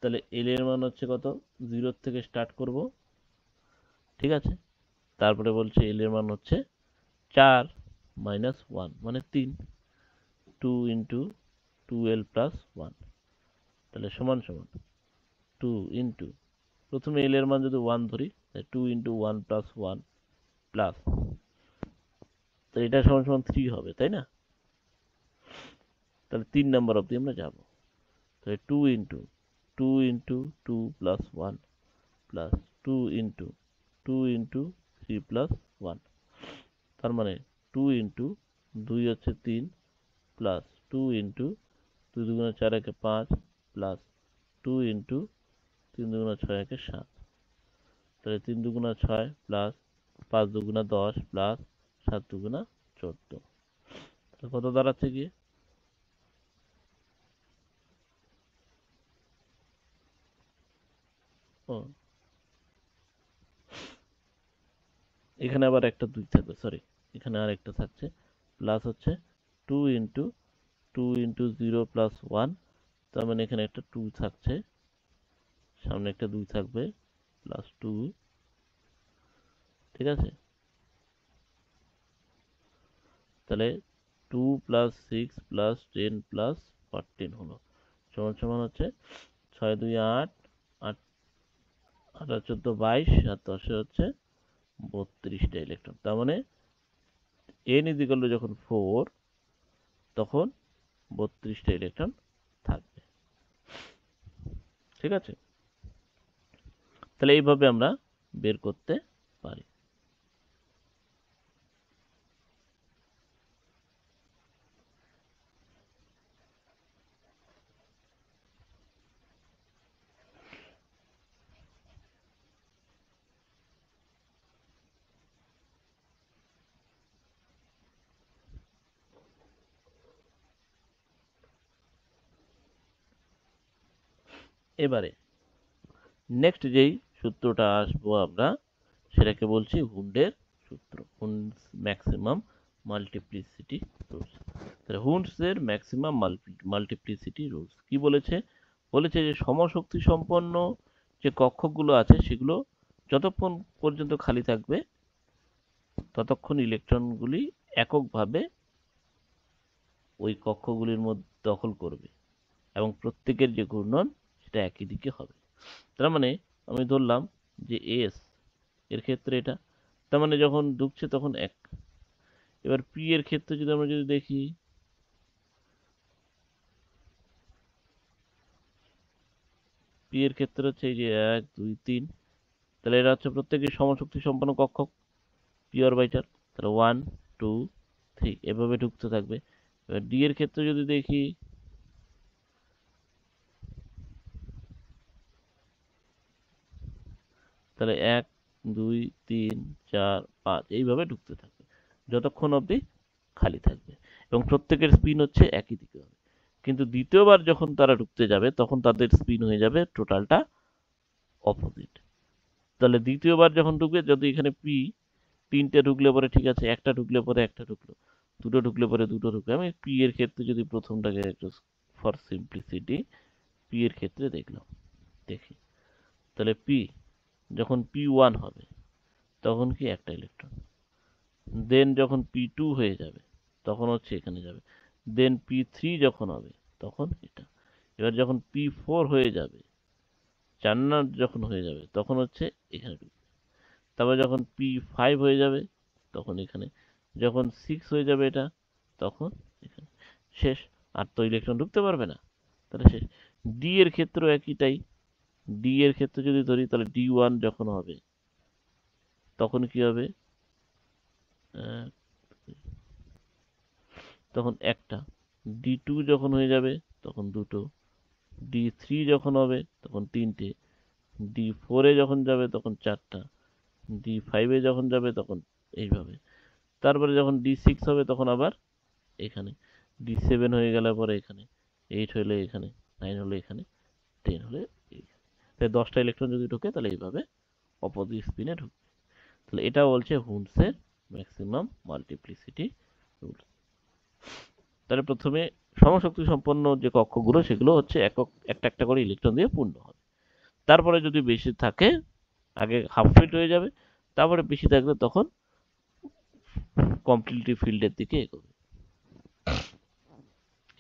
তাহলে l এর মান হচ্ছে কত, 0 থেকে স্টার্ট করব। ঠিক আছে, তারপরে বলছে l এর মান হচ্ছে 4 মাইনাস 1 মানে 3, 2 ইন্টু 2l প্লাস 1, তাহলে সমান সমান 2 ইন্টু, প্রথমে l এর মান যদি 1 ধরি, তাহলে 2 ইন্টু 1 প্লাস 1 প্লাস, তো এটা সমান সমান 3 হবে, তাই না? তাহলে 3 নাম্বার অবধি আমরা যাব। তাহলে 2 into 2 plus 1 plus 2 into 3 plus 1, তার মানে 2 ইন্টু 2 হচ্ছে 3 প্লাস 2 ইন্টু 2 দুগুণে 4 একে 5 প্লাস 2 ইন্টু 3 দুগুণে 6 একে 7, তাহলে 3 দুগুণা 6 প্লাস 5 দুগুণা 10 প্লাস 7 দুগুণা 14, তাহলে কত দাঁড়াচ্ছে গিয়ে, ও এখানে আবার একটা 2 থাকবে, সরি এখানে আর একটা থাকছে, প্লাস হচ্ছে 2 ইন্টু 0 প্লাস 1, তার মানে এখানে একটা 2 থাকছে, সামনে একটা 2 থাকবে, প্লাস 2, ঠিক আছে, তাহলে 2 প্লাস 6 প্লাস 10 প্লাস 14 হলো, সমান সমান হচ্ছে 6 2 8, 8 8 আর 14 22, আর 10 হচ্ছে 32টা ইলেকট্রন। তার মানে n ইজিক্যাল টু যখন 4 তখন 32টা ইলেকট্রন থাকবে। ঠিক আছে, তাহলে এইভাবে আমরা বের করতে পারি। এবারে নেক্সট যেই সূত্রটা আসবো আমরা, সেটাকে বলছি হুন্ডের সূত্র, হুন্ডস ম্যাক্সিমাম মাল্টিপ্লিসিটি রুলস। তাহলে হুন্ডসের ম্যাক্সিমাম মাল্টিপ্লিসিটি রুলস কি বলেছে, বলেছে যে সমশক্তি সম্পন্ন যে কক্ষগুলো আছে সেগুলো যতক্ষণ পর্যন্ত খালি থাকবে ততক্ষণ ইলেকট্রনগুলি এককভাবে ওই কক্ষগুলির মধ্যে দখল করবে এবং প্রত্যেকের যে ঘূর্ণন সেটা একই দিকে হবে। তার মানে আমি ধরলাম যে এস এর ক্ষেত্রে এটা, তার মানে যখন ঢুকছে তখন 1। এবার পি এর ক্ষেত্রে যদি আমরা দেখি, পি এর ক্ষেত্রে হচ্ছে এই যে 1 2 3, তাহলে এরা হচ্ছে প্রত্যেকের সমশক্তি সম্পন্ন কক্ষক, পি অরবিটাল, তাহলে 1 2 3 এভাবে ঢুকতে থাকবে। এবার ডি এর ক্ষেত্রে যদি দেখি, তাহলে 1 2 3 4 5 এইভাবে ঢুকতে থাকবে যতক্ষণ অবধি খালি থাকবে, এবং প্রত্যেকের স্পিন হচ্ছে একই দিকে হবে। কিন্তু দ্বিতীয়বার যখন তারা ঢুকতে যাবে তখন তাদের স্পিন হয়ে যাবে টোটালটা অপোজিট। তাহলে দ্বিতীয়বার যখন ঢুকবে, যদি এখানে পি 3টে ঢুকলে পরে ঠিক আছে, একটা ঢুকলে পরে একটা ঢুকলো, দুটো ঢুকলে পরে দুটো ঢুকলো, আমি পি এর ক্ষেত্রে যদি প্রথমটাকে একটু ফর সিম্পলিসিটি পি এর ক্ষেত্রে দেখলাম, দেখি তাহলে পি যখন P1 হবে তখন কি একটা ইলেকট্রন, দেন যখন P2 হয়ে যাবে তখন হচ্ছে এখানে যাবে, দেন P3 যখন হবে তখন এটা, এবার যখন P4 হয়ে যাবে, 4 যখন হয়ে যাবে তখন হচ্ছে এখানে ঢুকবে, তারপর যখন P5 হয়ে যাবে তখন এখানে, যখন 6 হয়ে যাবে এটা তখন এখানে, শেষ। আর তো ইলেকট্রন ঢুকতে পারবে না, তাহলে শেষ। ডি এর ক্ষেত্রেও একইটাই, ডি এর ক্ষেত্রে যদি ধরি তাহলে D1 যখন হবে তখন কি হবে, তখন একটা, D2 যখন হয়ে যাবে তখন দুটো, D3 যখন হবে তখন তিনটে, D4 এ যখন যাবে তখন চারটা, D5 এ যখন যাবে তখন এইভাবে, তারপরে যখন D6 হবে তখন আবার এখানে, D7 হয়ে গেলে পরে এখানে, 8 হলে এখানে, 9 হলে এখানে, 10 হলে এইখানে। তাই 10টা ইলেকট্রন যদি ঢোকে তাহলে এইভাবে অপোজিট স্পিনে ঢুকবে। তাহলে এটা বলছে হুন্সের ম্যাক্সিমাম মাল্টিপ্লিসিটি রুল। তাহলে প্রথমে সমশক্তি সম্পন্ন যে কক্ষগুলো সেগুলো হচ্ছে একটা একটা করে ইলেকট্রন দিয়ে পূর্ণ হবে। তারপরে যদি বেশি থাকে আগে হাফ ফিল্ড হয়ে যাবে, তারপরে বেশি থাকলে তখন কমপ্লিটলি ফিল্ডের দিকে এগোবে।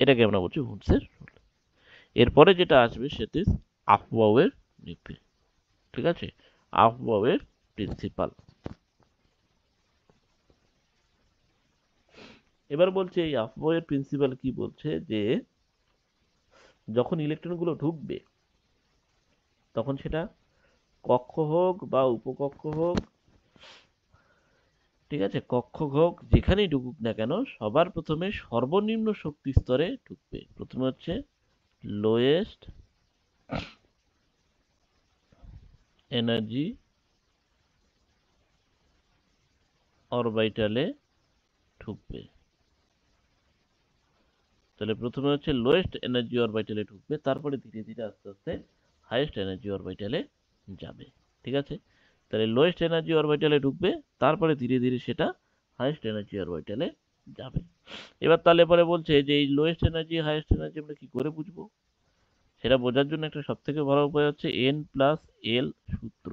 এটাকে আমরা বলছি হুন্সের রুল। এরপরে যেটা আসবে সেটা আফবাউয়ের নীতি। ঠিক আছে, আফবাউয়ের প্রিন্সিপাল। এবার বলছে এই আফবাউয়ের প্রিন্সিপাল কি বলছে, যে যখন ইলেকট্রনগুলো ঢুকবে তখন সেটা কক্ষ হোক বা উপকক্ষ হোক, ঠিক আছে, কক্ষ হোক যেখানেই ঢুকুক না কেন, সবার প্রথমে সর্বনিম্ন শক্তি স্তরে ঢুকবে। প্রথমে হচ্ছে লোয়েস্ট এনার্জি অরবিটালে ঢুকবে। তাহলে প্রথমে হচ্ছে লোয়েস্ট এনার্জি অরবিটালে ঢুকবে, তারপরে ধীরে ধীরে আস্তে আস্তে হাইয়েস্ট এনার্জি অরবিটালে যাবে। ঠিক আছে, তাহলে লোয়েস্ট এনার্জি অরবিটালে ঢুকবে, তারপরে ধীরে ধীরে সেটা হাইয়েস্ট এনার্জি অরবিটালে যাবে। এবার তাহলে পরে বলছে যে এই লোয়েস্ট এনার্জি হাইয়েস্ট এনার্জি আমরা কি করে বুঝবো, সেটা বোঝার জন্য একটা সব থেকে ভালো উপায় হচ্ছে N+L সূত্র।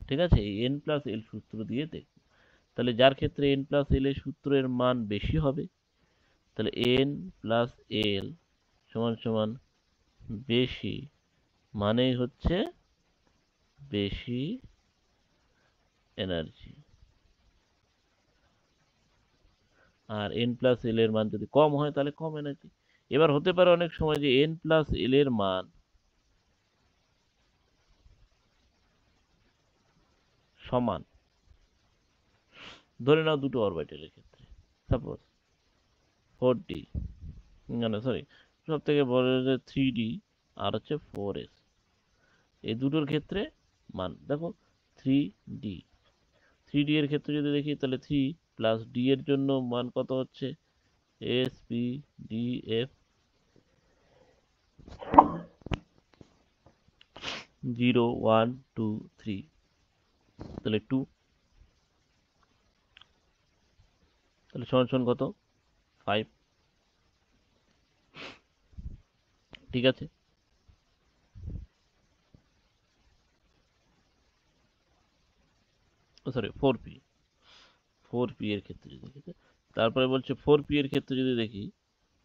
ঠিক আছে, এই N+L সূত্র দিয়ে দেখব। তাহলে যার ক্ষেত্রে N+L এর সূত্রের মান বেশি হবে, তাহলে N+L সমান সমান বেশি, মানেই হচ্ছে বেশি এনার্জি। আর N+L এর মান যদি কম হয় তাহলে কম এনার্জি। এবার হতে পারে অনেক সময় যে N+L এর মান সমান, ধরে নাও দুটো অরবিটালের ক্ষেত্রে, সাপোজ 4D, না সরি, সব থেকে বড় যে 3D আর হচ্ছে 4S, এই দুটোর ক্ষেত্রে মান দেখো 3D। 3D এর ক্ষেত্রে যদি দেখি তাহলে 3+D এর জন্য মান কত হচ্ছে, SPDF 0 1 2 3, তাহলে 2, তাহলে সমান সমান কত 5। ঠিক আছে, সরি 4P, 4P এর ক্ষেত্রে যদি দেখি, তারপরে বলছে 4P এর ক্ষেত্রে যদি দেখি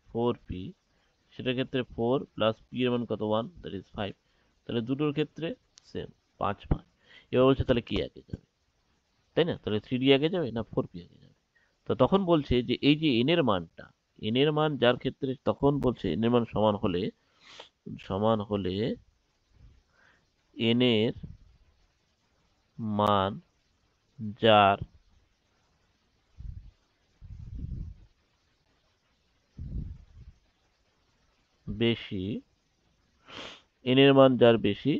4P, সেটার ক্ষেত্রে 4+P এর মান কত 1, দ্যাট ইজ 5। তাহলে দুটোর ক্ষেত্রে সেম 5 5। এবার বলছে তাহলে কি আগে যাবে, তাই না? তাহলে 3D আগে যাবে না 4P আগে যাবে? তো তখন বলছে যে এই যে n এর মানটা, n এর মান যার ক্ষেত্রে, তখন বলছে n এর মান সমান হলে n এর মান যার বেশি, n এর মান যার বেশি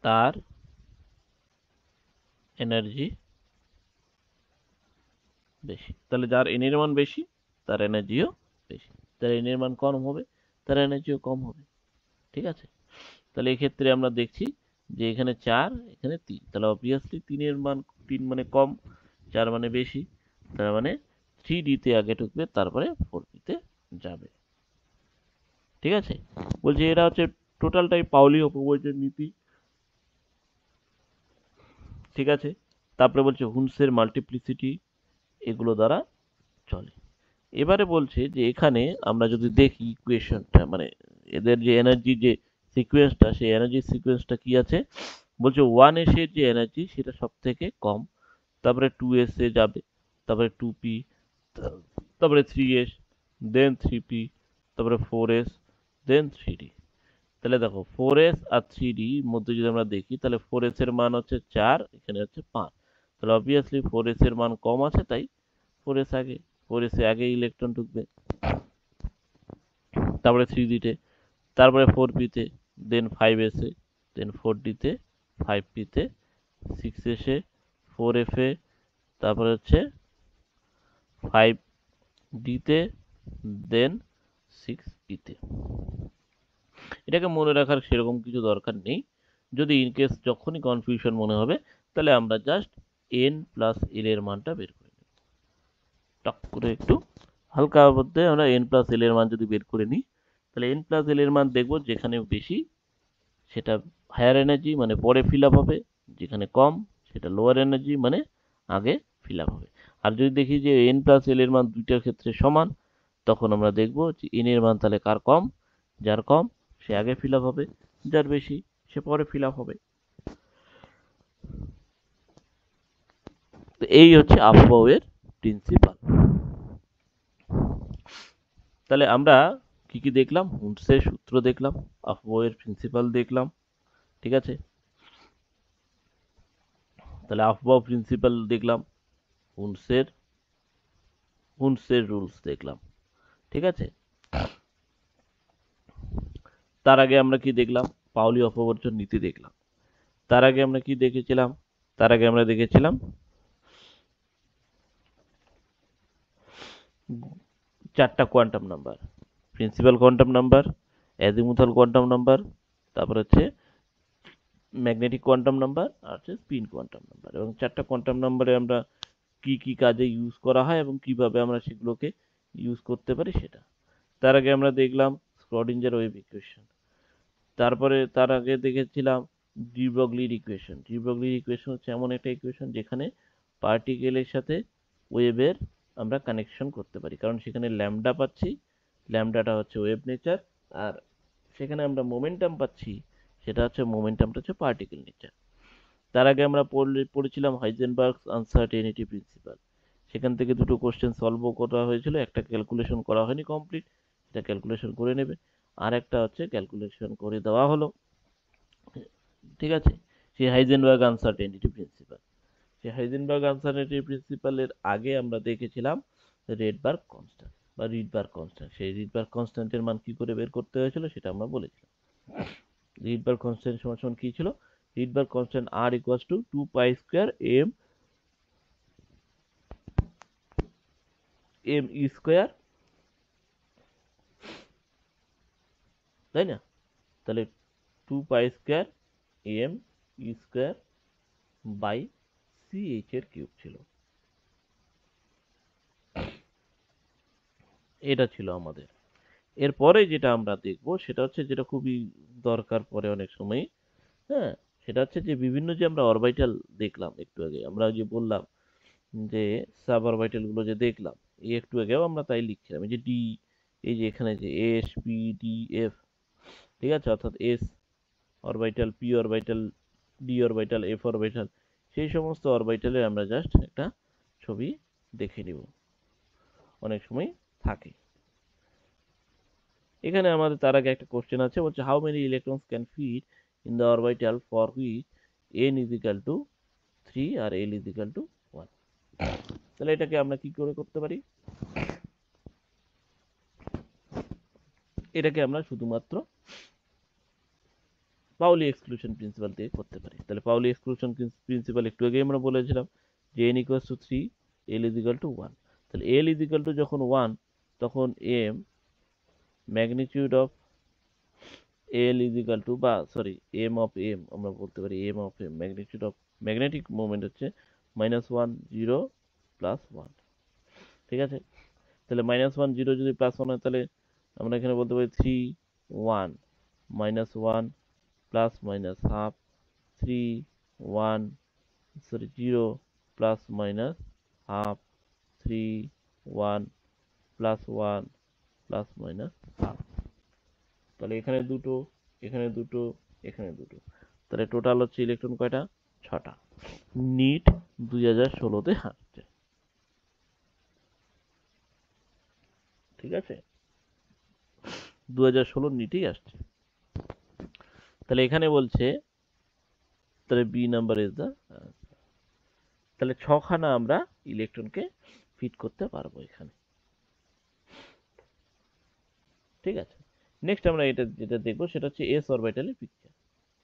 তার এনার্জি বেশি। তাহলে যার n এর মান বেশি তার এনার্জিও বেশি, যার n এর মান কম হবে তার এনার্জিও কম হবে। ঠিক আছে, তাহলে এক্ষেত্রে আমরা দেখছি যে এখানে 4 এখানে 3, তাহলে অবভিয়াসলি 3 এর মান, 3 মানে কম, 4 মানে বেশি, তার মানে 3D তে আগে ঢুকবে তারপরে 4P তে যাবে। ঠিক আছে, বলছে এটা হচ্ছে টোটালটাই পাউলি অপবর্জের নীতি। ঠিক আছে, তারপরে বলছে হুন্সের মাল্টিপ্লিসিটি, এগুলো দ্বারা চলে। এবারে বলছে যে এখানে আমরা যদি দেখি ইকুয়েশনটা, মানে এদের যে এনার্জি যে সিকোয়েন্সটা, সেই এনার্জি সিকোয়েন্সটা কি আছে, বলছে 1s এর যে এনার্জি সেটা সব থেকে কম, তারপরে 2s এ যাবে, তারপরে 2p, তারপরে 3s, দেন 3p, তারপরে 4s, দেন 3d। তাহলে দেখো 4s আর 3d এর মধ্যে যদি আমরা দেখি, তাহলে 4s এর মান হচ্ছে 4, এখানে হচ্ছে 5, তাহলে অবভিয়াসলি 4s এর মান কম আছে, তাই 4s আগে, 4s এ আগে ইলেকট্রন ঢুকবে, তারপরে 3d তে, তারপরে 4p তে, দেন 5s এ, দেন 4d তে, 5p তে, 6s এ, 4f এ, তারপরে হচ্ছে 5 ডিতে, দেন 6 ইতে। এটাকে মনে রাখার সেরকম কিছু দরকার নেই। যদি ইনকেস যখনই কনফিউশন মনে হবে, তাহলে আমরা জাস্ট এন প্লাস এল এর মানটা বের করে নেব। টক করে একটু হালকা মধ্যে আমরা এন প্লাস এল এর মান যদি বের করে নিই, তাহলে এন প্লাস এল এর মান দেখবো যেখানে বেশি সেটা হায়ার এনার্জি, মানে পরে ফিল আপ হবে, যেখানে কম সেটা লোয়ার এনার্জি, মানে আগে ফিল আপ হবে। আর যদি দেখি যে এন প্লাস এল এর মান দুইটার ক্ষেত্রে সমান, তখন আমরা দেখবো যে এন এর মান তাহলে কার কম, যার কম সে আগে ফিল আপ হবে, যার বেশি সে পরে ফিল আপ হবে। তো এই হচ্ছে আফবাউয়ের প্রিন্সিপাল। তাহলে আমরা কি কি দেখলাম? হুন্ডসের সূত্র দেখলাম, আফবাউয়ের প্রিন্সিপাল দেখলাম, ঠিক আছে। তাহলে আফবাউ প্রিন্সিপাল দেখলাম, হুন্ডসের হুন্ডসের রুলস দেখলাম, ঠিক আছে। তার আগে আমরা কি দেখলাম? পাউলি অপবর্জন নীতি দেখলাম। তার আগে আমরা কি দেখেছিলাম? তার আগে আমরা দেখেছিলাম চারটা quantum number: principal quantum number, azimuthal quantum number, তারপর হচ্ছে ম্যাগনেটিক কোয়ান্টাম নাম্বার, আর হচ্ছে স্পিন কোয়ান্টাম নাম্বার। এবং চারটা কোয়ান্টাম নাম্বারে আমরা কি কি কাজে ইউজ করা হয় এবং কিভাবে আমরা সেগুলোকে ইউজ করতে পারি সেটা। তার আগে আমরা দেখলাম স্ক্রডিঞ্জার ওয়েভ ইকুয়েশন। তারপরে তার আগে দেখেছিলাম ডি ব্রগলির ইকুয়েশন। ডি ব্রগলির ইকুয়েশন হচ্ছে এমন একটা ইকুয়েশন যেখানে পার্টিকেলের সাথে ওয়েভের আমরা কানেকশন করতে পারি, কারণ সেখানে ল্যামডা পাচ্ছি, ল্যামডাটা হচ্ছে ওয়েভ নেচার, আর সেখানে আমরা মোমেন্টাম পাচ্ছি, সেটা হচ্ছে মোমেন্টামটা হচ্ছে পার্টিকেল নেচার। তার আগে আমরা পড়েছিলাম হাইজেনবার্গস আনসার্টেনিটি প্রিন্সিপাল। সেখান থেকে দুটো কোশ্চেন সলভ করা হয়েছিল, একটা ক্যালকুলেশন করা হয়নি কমপ্লিট, সেটা ক্যালকুলেশন করে নেবে, আর একটা হচ্ছে ক্যালকুলেশন করে দেওয়া হলো, ঠিক আছে। সেই হাইজেনবার্গ আনসার্টেনিটি প্রিন্সিপাল, সেই হাইজেনবার্গ আনসার্টেনিটি প্রিন্সিপালের আগে আমরা দেখেছিলাম রেডবার্গ কনস্ট্যান্ট বা রিডবার্গ কনস্ট্যান্ট। সেই রিডবার্গ কনস্ট্যান্টের মান কি করে বের করতে হয়েছিল সেটা আমরা বলেছিলাম। রিডবার্গ কনস্ট্যান্ট সমান সমান কি ছিল? Rydberg constant R equals to 2 pi square m m e square, তাই না? তাহলে 2 pi square m e square by c h এর কিউব ছিল। এটা ছিল আমাদের। এরপরে যেটা আমরা দেখব সেটা হচ্ছে, যেটা খুবই দরকার পরে অনেক সময়, হ্যাঁ, সেটা হচ্ছে যে বিভিন্ন যে আমরা অরবিটাল দেখলাম একটু আগে, আমরা যে বললাম যে সাব অরবিটাল গুলো যে দেখলাম, এই একটু আগেও আমরা তাই লিখছিলাম, এই যে ডি, এই যে এখানে যে এস পি ডি এফ, ঠিক আছে, অর্থাৎ S orbital, P orbital, D orbital, F orbital, সেই সমস্ত অরবিটালের আমরা জাস্ট একটা ছবি দেখে নিব, অনেক সময় থাকে। এখানে আমাদের তার আগে একটা কোশ্চেন আছে, বলছে how many electrons can fit in the orbital for which n is equal to 3 আর l ইজ ইকাল টু 1। তাহলে এটাকে আমরা কি করে করতে পারি? এটাকে আমরা শুধুমাত্র পাউলি এক্সক্লুশন প্রিন্সিপাল দিয়ে করতে পারি। তাহলে পাউলি এক্সক্লুশন প্রিন্সিপাল একটু আগে আমরা বলেছিলাম যে n equals to 3, l is equal to 1। তাহলে l ইজ ইকাল টু যখন 1, তখন m magnitude of l is equal two, বা সরি, m অফ m আমরা বলতে পারি, m of m magnitude of magnetic moment হচ্ছে -1 0 +1, ঠিক আছে। তাহলে -1 0 যদি +1 হয়, তাহলে আমরা এখানে বলতে পারি 3 1 -1 plus minus half, 3 1 sorry 0 plus minus half, 3 1 plus 1 plus minus half. তাহলে এখানে দুটো, এখানে দুটো, এখানে দুটো, তাহলে টোটাল হচ্ছে ইলেকট্রন কয়টা? 6টা। নিট 2016-তে আসছে, ঠিক আছে, 2016 নিটেই আসছে। তাহলে এখানে বলছে, তাহলে বি নাম্বার ইজ দা, তাহলে 6খানা আমরা ইলেকট্রনকে ফিট করতে পারবো এখানে, ঠিক আছে। নেক্সট আমরা এটা যেটা দেখবো সেটা হচ্ছে এস অরবিটালের পিকচার।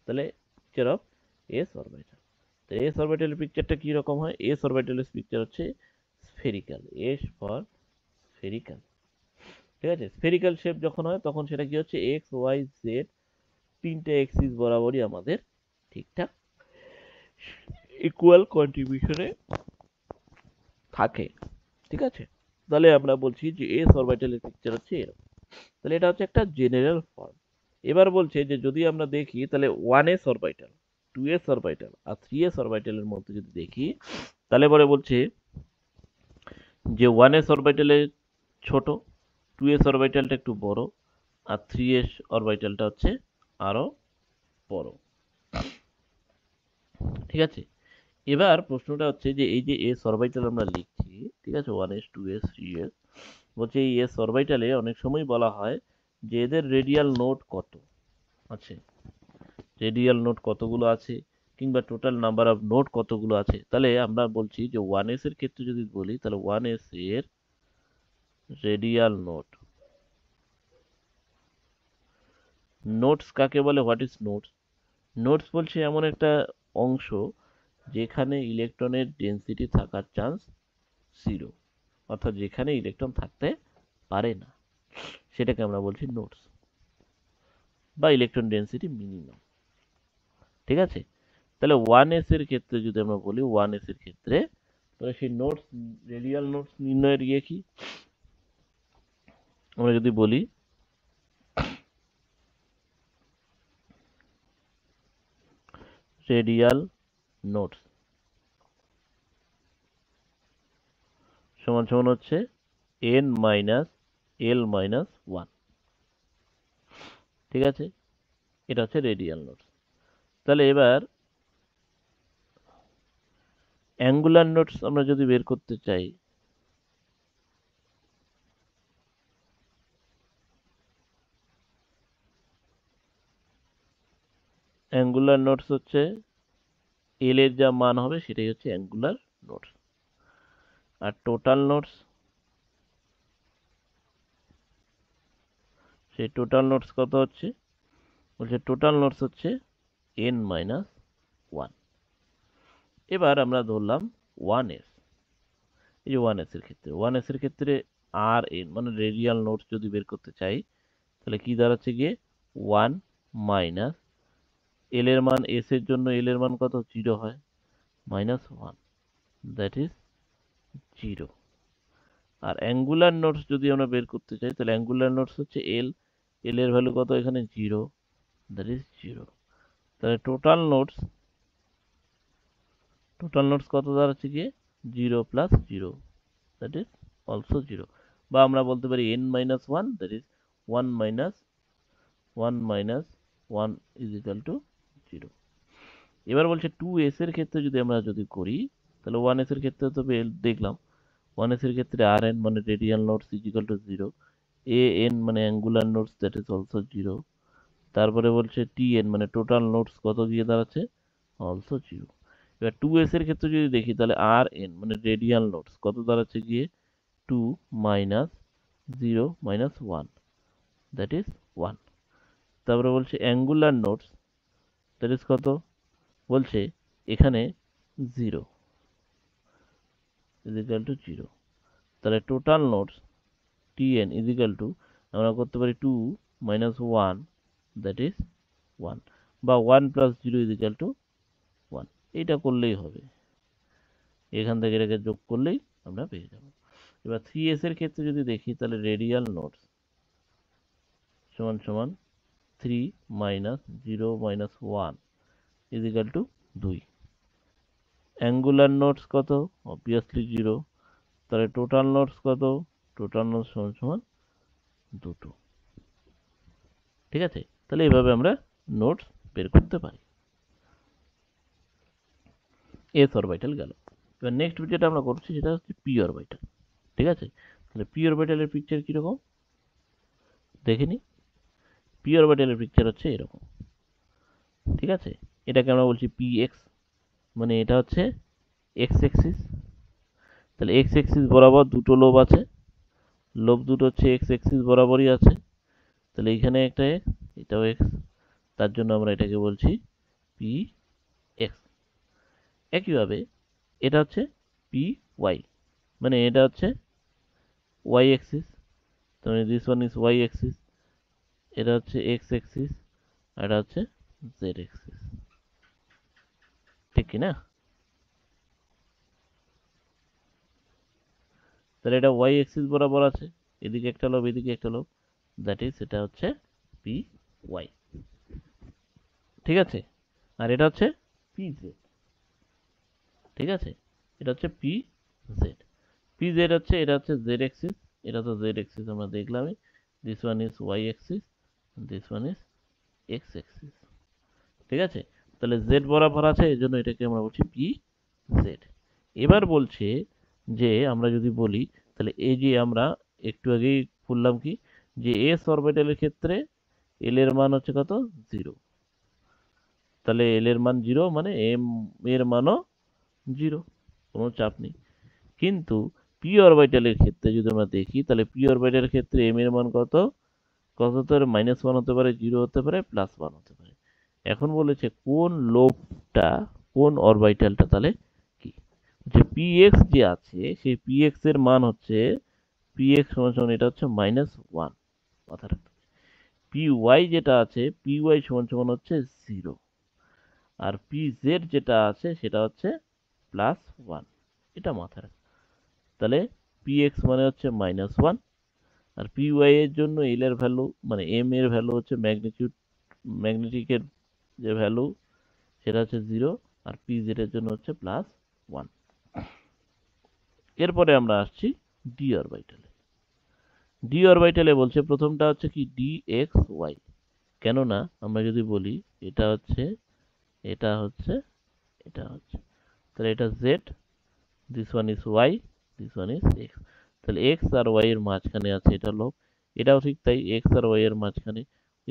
তাহলে পিকচার অফ এস অরবিটাল, তো এস অরবিটালের পিকচারটা কি রকম হয়? এস অরবিটালের পিকচার হচ্ছে স্ফেরিক্যাল, এস ফর স্ফেরিক্যাল। ঠিক আছে, স্ফেরিক্যাল শেপ যখন হয় তখন সেটা কি হচ্ছে, এক্স ওয়াই জেড তিনটে এক্সিস বরাবরই আমাদের ঠিকঠাক ইকুয়াল কন্ট্রিবিউশনে থাকে। ঠিক আছে, তাহলে আমরা বলছি যে এস অরবিটালের পিকচার হচ্ছে এরকম। তাহলে এটা হচ্ছে একটা জেনারেল ফর্ম। এবার বলছে যে যদি আমরা দেখি তাহলে 1s অরবিটাল, 2s অরবিটাল আর 3s অরবিটালের মধ্যে যদি দেখি, তাহলে পরে বলছে যে 1s অরবিটালে ছোট, 2s অরবিটালটা একটু বড়, আর 3s অরবিটালটা হচ্ছে আরো বড়। ঠিক আছে, এবার প্রশ্নটা হচ্ছে যে এই যে এস অরবিটাল আমরা লিখছি, ঠিক আছে, 1s 2s 3s, বলছে এই এস অরবিটালে অনেক সময় বলা হয় যে এদের রেডিয়াল নোড কত আছে, রেডিয়াল নোড কতগুলো আছে, কিংবা টোটাল নাম্বার অফ নোড কতগুলো আছে। তাহলে আমরা বলছি যে 1s এর ক্ষেত্রে যদি বলি, তাহলে 1s এর রেডিয়াল নোড, নোডস কাকে বলে, হোয়াট ইজ নোডস? নোডস বলছে এমন একটা অংশ যেখানে ইলেকট্রনের ডেন্সিটি থাকার চান্স জিরো, অর্থাৎ যেখানে ইলেকট্রন থাকতে পারে না, সেটাকে আমরা বলছি নোডস বা ইলেকট্রন ডেন্সিটি মিনিমাম। ঠিক আছে, তাহলে 1s এর ক্ষেত্রে যদি আমরা বলি, 1s এর ক্ষেত্রে তাহলে সেই নোডস, রেডিয়াল নোডস নির্ণয়ের ইয়ে কি, আমরা যদি বলি রেডিয়াল নোডস সমান সমান হচ্ছে n মাইনাস l মাইনাস 1। ঠিক আছে, এটা হচ্ছে রেডিয়াল নোডস। তাহলে এবার অ্যাঙ্গুলার নোডস আমরা যদি বের করতে চাই, অ্যাঙ্গুলার নোডস হচ্ছে এল এর যা মান হবে সেটাই হচ্ছে অ্যাঙ্গুলার নোডস। আর টোটাল নোডস, সেই টোটাল নোডস কত হচ্ছে, বলছে টোটাল নোডস হচ্ছে n মাইনাস 1। এবার আমরা ধরলাম 1s, এই যে 1s এর ক্ষেত্রে, 1s এর ক্ষেত্রে আর এন মানে রেডিয়াল নোডস যদি বের করতে চাই, তাহলে কি দাঁড়াচ্ছে গিয়ে 1 মাইনাস এল এর মান, এস এর জন্য এল এর মান কত, 0 হয়, মাইনাস 1, দ্যাট ইজ 0। আর অ্যাঙ্গুলার নোডস যদি আমরা বের করতে চাই, তাহলে অ্যাঙ্গুলার নোডস হচ্ছে এল, এল এর ভ্যালু কত এখানে 0, দ্যাট ইজ 0। তাহলে টোটাল নোডস, টোটাল নোডস কত দাঁড়াচ্ছে গিয়ে 0 প্লাস 0, দ্যাট ইজ অলসো 0। বা আমরা বলতে পারি n minus 1, that is 1 minus 1 minus 1 is equal to 0। এবার বলছে 2s এর ক্ষেত্রে যদি আমরা যদি করি, তাহলে 1s এর ক্ষেত্রে তো দেখলাম 1s এর ক্ষেত্রে rn মানে radial nodes is equal to 0, an মানে angular nodes that is also 0, তারপরে বলছে tn মানে টোটাল নোডস কত গিয়ে দাঁড়াচ্ছে, অলসো 0। এবার 2s এর ক্ষেত্রে যদি দেখি, তাহলে rn মানে রেডিয়াল নোডস কত দাঁড়াচ্ছে গিয়ে 2 মাইনাস 0 মাইনাস 1, দ্যাট ইজ 1। তারপরে বলছে অ্যাঙ্গুলার নোডস দ্যাট ইজ কত, বলছে এখানে 0 ইজ ইকুয়াল টু 0। তাহলে total nodes tn is equal two, আমরা করতে পারি 2 মাইনাস 1, দ্যাট ইজ 1, বা 1 প্লাস 0 ইজ ইকুয়াল টু 1। এইটা করলেই হবে, এখান থেকে এটাকে যোগ করলেই আমরা পেয়ে যাব। এবার 3s এর ক্ষেত্রে যদি দেখি, তাহলে রেডিয়াল নোডস সমান সমান 3 minus 0 minus 1 is equal two 2। Angular nodes কত, অবভিয়াসলি 0। তাহলে টোটাল নোডস কত, টোটাল নোডস সমান সমান 2। ঠিক আছে, তাহলে এইভাবে আমরা নোডস বের করতে পারি। এস অরবিটাল গেল। এবার নেক্সট যেটা আমরা করছি সেটা হচ্ছে পি অরবিটাল। ঠিক আছে, তাহলে পি অরবিটালের পিকচার কিরকম দেখে নি। পি অরবিটালের পিকচার হচ্ছে এরকম। ঠিক আছে, এটাকে আমরা বলছি পি এক্স, মানে এটা হচ্ছে এক্স এক্সিস। তাহলে এক্স এক্সিস বরাবর দুটো লোব আছে, লোব দুটো হচ্ছে এক্স এক্সিস বরাবরই আছে। তাহলে এখানে একটা এক্স, এটাও এক্স, তার জন্য আমরা এটাকে বলছি পি এক্স। একইভাবে এটা হচ্ছে পি ওয়াই, মানে এটা হচ্ছে ওয়াই অ্যাক্সিস, তার মানে this one is y Axis, এটা হচ্ছে এক্স অ্যাক্সিস, আর এটা হচ্ছে জেড অ্যাক্সিস, ঠিক কি না? তাহলে এটা ওয়াই অ্যাক্সিস বরাবর আছে, এদিকে একটা লোব এদিকে একটা লোব, দ্যাট ইজ এটা হচ্ছে পি ওয়াই, ঠিক আছে? আর এটা হচ্ছে পি জেড, ঠিক আছে? এটা হচ্ছে পি জেড, পি জেড হচ্ছে, এটা হচ্ছে জেড অ্যাক্সিস, এটা তো জেড অ্যাক্সিস আমরা দেখলামই, this one is y axis, this one is x axis, ঠিক আছে? তাহলে জেড বরাবর আছে, এই জন্য এটাকে আমরা বলছি পি জেড। এবার বলছে যে আমরা যদি বলি, তাহলে এই যে আমরা একটু আগেই বললাম কি, যে এস অরবিটালের ক্ষেত্রে এল এর মান হচ্ছে কত, 0, তাহলে এল এর মান 0 মানে এম এর মানও 0, কোনো চাপ নেই। কিন্তু পি অরবিটালের ক্ষেত্রে যদি আমরা দেখি, তাহলে পি অরবিটালের ক্ষেত্রে এম এর মান কত, কত হতে পারে, -1 হতে পারে, 0 হতে পারে, +1 হতে পারে। এখন বলেছে কোন লোবটা, কোন অরবিটালটা তাহলে কি, যে px যে আছে সেই px এর মান হচ্ছে, px সমান এটা হচ্ছে -1, মাথা রাখতে হবে। py যেটা আছে, py সমান হচ্ছে 0, আর pz যেটা আছে সেটা হচ্ছে +1, এটা মাথা রাখতে। তাহলে px মানে হচ্ছে -1, আর py এর জন্য l এর ভ্যালু মানে m এর ভ্যালু হচ্ছে ম্যাগনেটিকের যে ভ্যালু সেটা হচ্ছে 0, আর pz এর জন্য হচ্ছে +1। এরপরে আমরা আসছি ডি অরবিটালে। ডি অরবিটালে বলছে প্রথমটা হচ্ছে কি dxy, কেননা আমরা যদি বলি এটা হচ্ছে, এটা হচ্ছে, এটা হচ্ছে, তাহলে এটা z, this one is y, this one is x, তাহলে x আর y এর মাঝখানে আছে এটা লোব, এটাও ঠিক তাই x আর y এর মাঝখানে,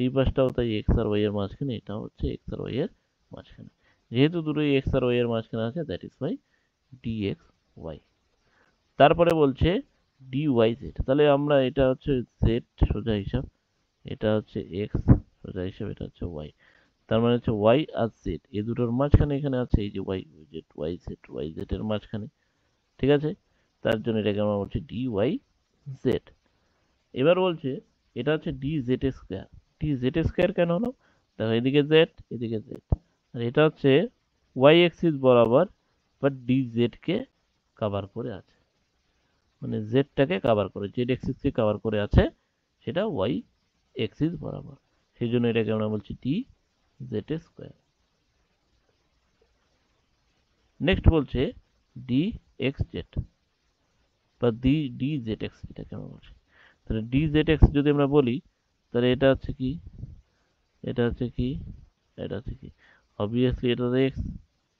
এই পাশটাও তাই x আর y এর মাঝখানে, এটা হচ্ছে x আর y এর মাঝখানে, যেহেতু দুটোই x আর y এর মাঝখানে আছে দ্যাট ইজ ওয়াই dxy। তারপরে বলছে dyz, তাহলে আমরা এটা হচ্ছে z সোজা হিসাব, এটা হচ্ছে x সোজা হিসাব, এটা হচ্ছে y, তার মানে হচ্ছে y আর z এই দুটোর মাঝখানে এখানে আছে এই যে y, yz এর মাঝখানে, ঠিক আছে? তার জন্য এটাকে আমরা বলছি dyz। এবার বলছে এটা হচ্ছে dz স্কয়ার, dz স্কয়ার কেন হলো, দেখো এদিকে z এদিকে z, আর এটা হচ্ছে y অ্যাক্সিস বরাবর, বাট dz কে কভার করে আছে, মানে z টাকে কভার করে, z অ্যাক্সিস কে কভার করে আছে, সেটা y অ্যাক্সিস বরাবর, সেই জন্য এটাকে আমরা বলছি dz স্কয়ার। নেক্সট বলছে dxz বা dzx, এটাকে আমরা বলছি। তাহলে dzx যদি আমরা বলি, তাহলে এটা হচ্ছে কি, এটা হচ্ছে কি, এটা হচ্ছে কি, অবভিয়াসলি এটা x,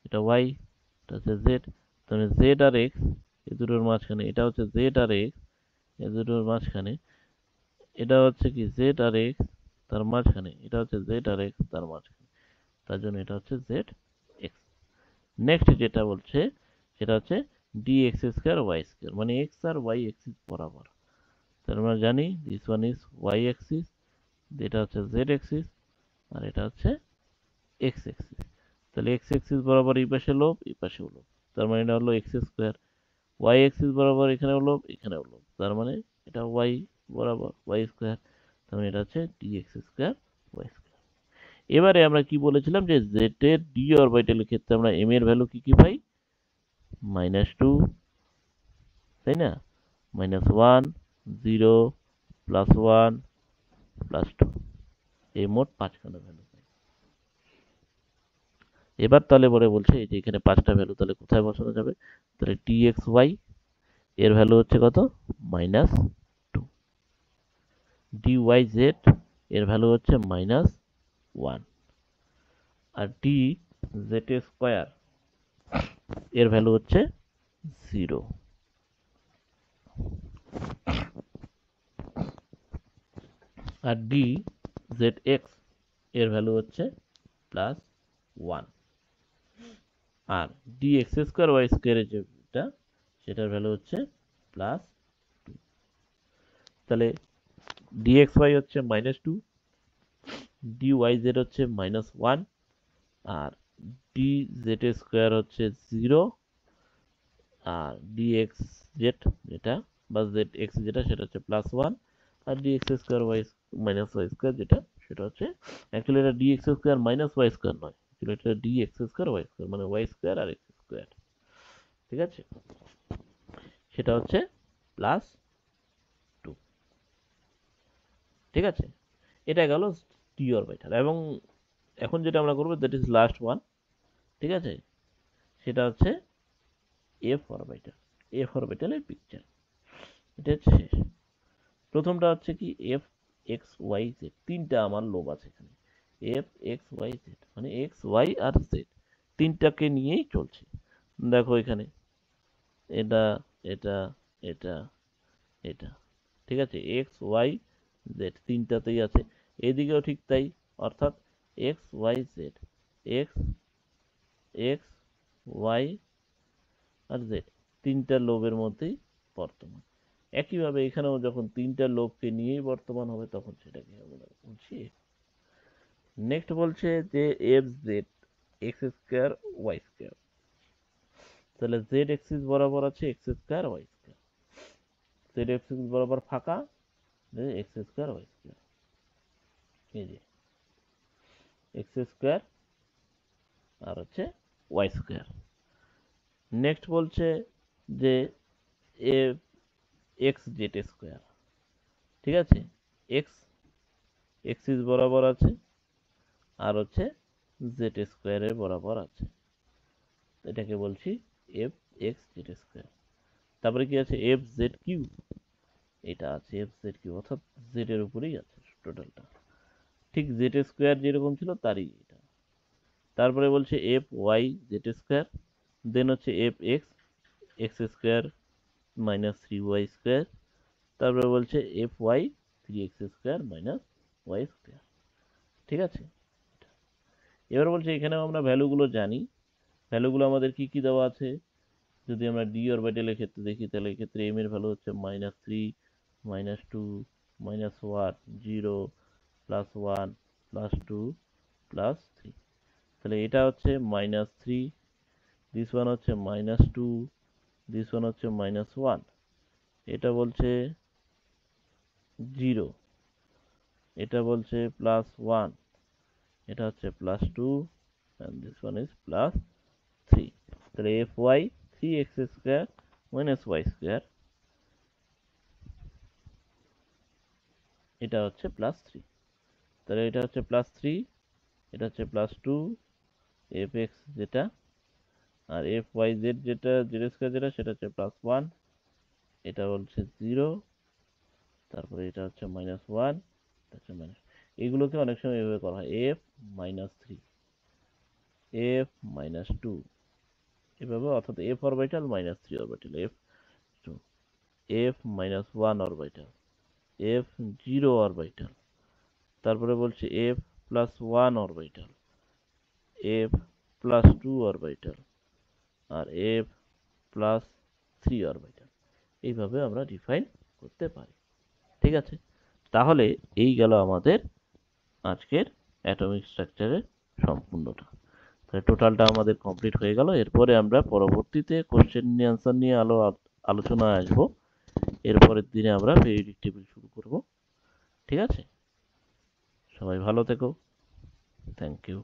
এটা y, এটা হচ্ছে z, তাহলে z আর x এই দুটোর মাঝখানে, এটা হচ্ছে z আর x এই দুটোর মাঝখানে, এটা হচ্ছে কি z আর x তার মাঝখানে, এটা হচ্ছে z আর x তার মাঝখানে, তার জন্য এটা হচ্ছে z x। নেক্সট যেটা বলছে সেটা হচ্ছে dx স্কয়ার y স্কয়ার, মানে x আর y অ্যাক্সিস বরাবর, তার আমরা জানি this one is y Axis, এটা হচ্ছে z অ্যাক্সিস, আর এটা হচ্ছে x অ্যাক্সিস, তাহলে x অ্যাক্সিস বরাবর এই পাশে লোব এই পাশেও লোব, তার মানে এটা হলো x স্কয়ার, y অ্যাক্সিস বরাবর এখানেও লোব এখানেও লোব, তার মানে এটা y বরাবর y স্কয়ার, তার মানে এটা হচ্ছে dx স্কয়ার y স্কয়ার। এবারে আমরা কি বলেছিলাম যে z এর d অরবিটালের ক্ষেত্রে আমরা m এর ভ্যালু কি কি পাই, -2, তাই না, -1, 0, +1, +2, এই মোট 5খানা ভ্যালু পাই। এবার তাহলে পরে বলছে এই যে এখানে 5টা ভ্যালু তাহলে কোথায় বসানো যাবে, তাহলে dxy এর ভ্যালু হচ্ছে কত, -2, dyz এর ভ্যালু হচ্ছে -1, আর dz স্কয়ার এর ভ্যালু হচ্ছে 0, আর dzx এর ভ্যালু হচ্ছে +1, আর dx স্কয়ার y স্কয়ারের যেটা সেটার ভ্যালু হচ্ছে +2, তাহলে dxy হচ্ছে -2, dyz হচ্ছে -1, আর dz স্কয়ার হচ্ছে 0, আর dxz যেটা বা জেড এক্স যেটা সেটা হচ্ছে +1, আর d x square y minus y square যেটা সেটা হচ্ছে, অ্যাকচুয়ালি এটা d x square minus y square নয়, অ্যাকচুয়ালি এটা d x square y square, মানে ওয়াই স্কোয়ার আর এক্স স্কোয়ার। ঠিক আছে, সেটা হচ্ছে +2। ঠিক আছে, এটা গেল ডি অরবিটাল। এবং এখন যেটা আমরা করবো, দ্যাট ইজ লাস্ট ওয়ান। ঠিক আছে, সেটা হচ্ছে এফ অরবিটাল। এফ অরবিটালের পিকচার এটা হচ্ছে শেষ। প্রথমটা হচ্ছে কি, এফ এক্স ওয়াই জেড, তিনটা আমার লোব আছে এখানে। এফ এক্স ওয়াই জেড মানে এক্স ওয়াই আর জেড তিনটাকে নিয়েই চলছে। দেখো এখানে এটা, এটা, এটা, এটা। ঠিক আছে, এক্স ওয়াই জেড তিনটাতেই আছে, এদিকেও ঠিক তাই, অর্থাৎ x y z, x x y আর জেড তিনটা লোবের মধ্যেই বর্তমান। একইভাবে এখানেও যখন তিনটা লোবকে নিয়েই বর্তমান হবে তখন সেটাকে আমরা বলছি। নেক্সট বলছে যে f z x square y square, তাহলে জেড এক্সিস বরাবর আছে x square y square, z axis বরাবর ফাঁকা, এক্স স্কোয়ার ওয়াই স্কোয়ার, এই যে এক্স স্কোয়ার আর হচ্ছে ওয়াই স্কোয়ার। নেক্সট বলছে যে এফ এক্স জেড স্কোয়ার। ঠিক আছে, এক্স এক্সিস বরাবর আছে আর হচ্ছে জেড স্কোয়ারের বরাবর আছে, এটাকে বলছি এফ এক্স জেড স্কোয়ার। তারপরে কি আছে, এফ জেড কিউ, এটা আছে এফ জেড কিউ, অর্থাৎ জেড এর উপরেই আছে টোটালটা, ঠিক জেড স্কোয়ার যেরকম ছিল তারই এটা। তারপরে বলছে f y z square, then হচ্ছে f x x square minus 3y square, তারপরে বলছে f y 3x square minus y square. ঠিক আছে, এবার বলছে এখানেও আমরা ভ্যালুগুলো জানি, ভ্যালুগুলো আমাদের কি কি দেওয়া আছে। যদি আমরা ডি অরবিটালের ক্ষেত্রে দেখি, তাহলে এক্ষেত্রে এম এর ভ্যালু হচ্ছে -3, -2, -1, 0, +1, +2, +3। তাহলে এটা হচ্ছে -3, দিস ওয়ান হচ্ছে -2, দিস ওয়ান হচ্ছে -1, এটা বলছে 0, এটা বলছে +1, এটা হচ্ছে +2, and this one is +3। তাহলে fy 3x square minus y square, এটা হচ্ছে +3। তাহলে এটা হচ্ছে +3, এটা হচ্ছে +2, fx যেটা, আর fyz যেটা z স্কয়ার যেটা সেটা হচ্ছে +1, এটা বলছে 0, তারপরে এটা হচ্ছে -1, এটা হচ্ছে মাইনাস। এগুলোকে অনেক সময় এভাবে করা হয়, f -3, f -2 এভাবে, অর্থাৎ f orbital -3 orbital, f 2, f -1 orbital, f 0 orbital, তারপরে বলছে f +1 অরবিটাল, f +2 অরবিটাল, আর f +3 অরবিটাল। এইভাবে আমরা ডিফাইন করতে পারি। ঠিক আছে, তাহলে এই গেল আমাদের আজকের অ্যাটমিক স্ট্রাকচারের সম্পূর্ণটা। তাহলে টোটালটা আমাদের কমপ্লিট হয়ে গেল। এরপরে আমরা পরবর্তীতে কোশ্চেন নিয়ে আনসার নিয়ে আলোচনায় আসবো। এরপরের দিনে আমরা পেরিয়ডিক টেবিল শুরু করব। ঠিক আছে, সবাই ভালো থেকো, থ্যাংক ইউ।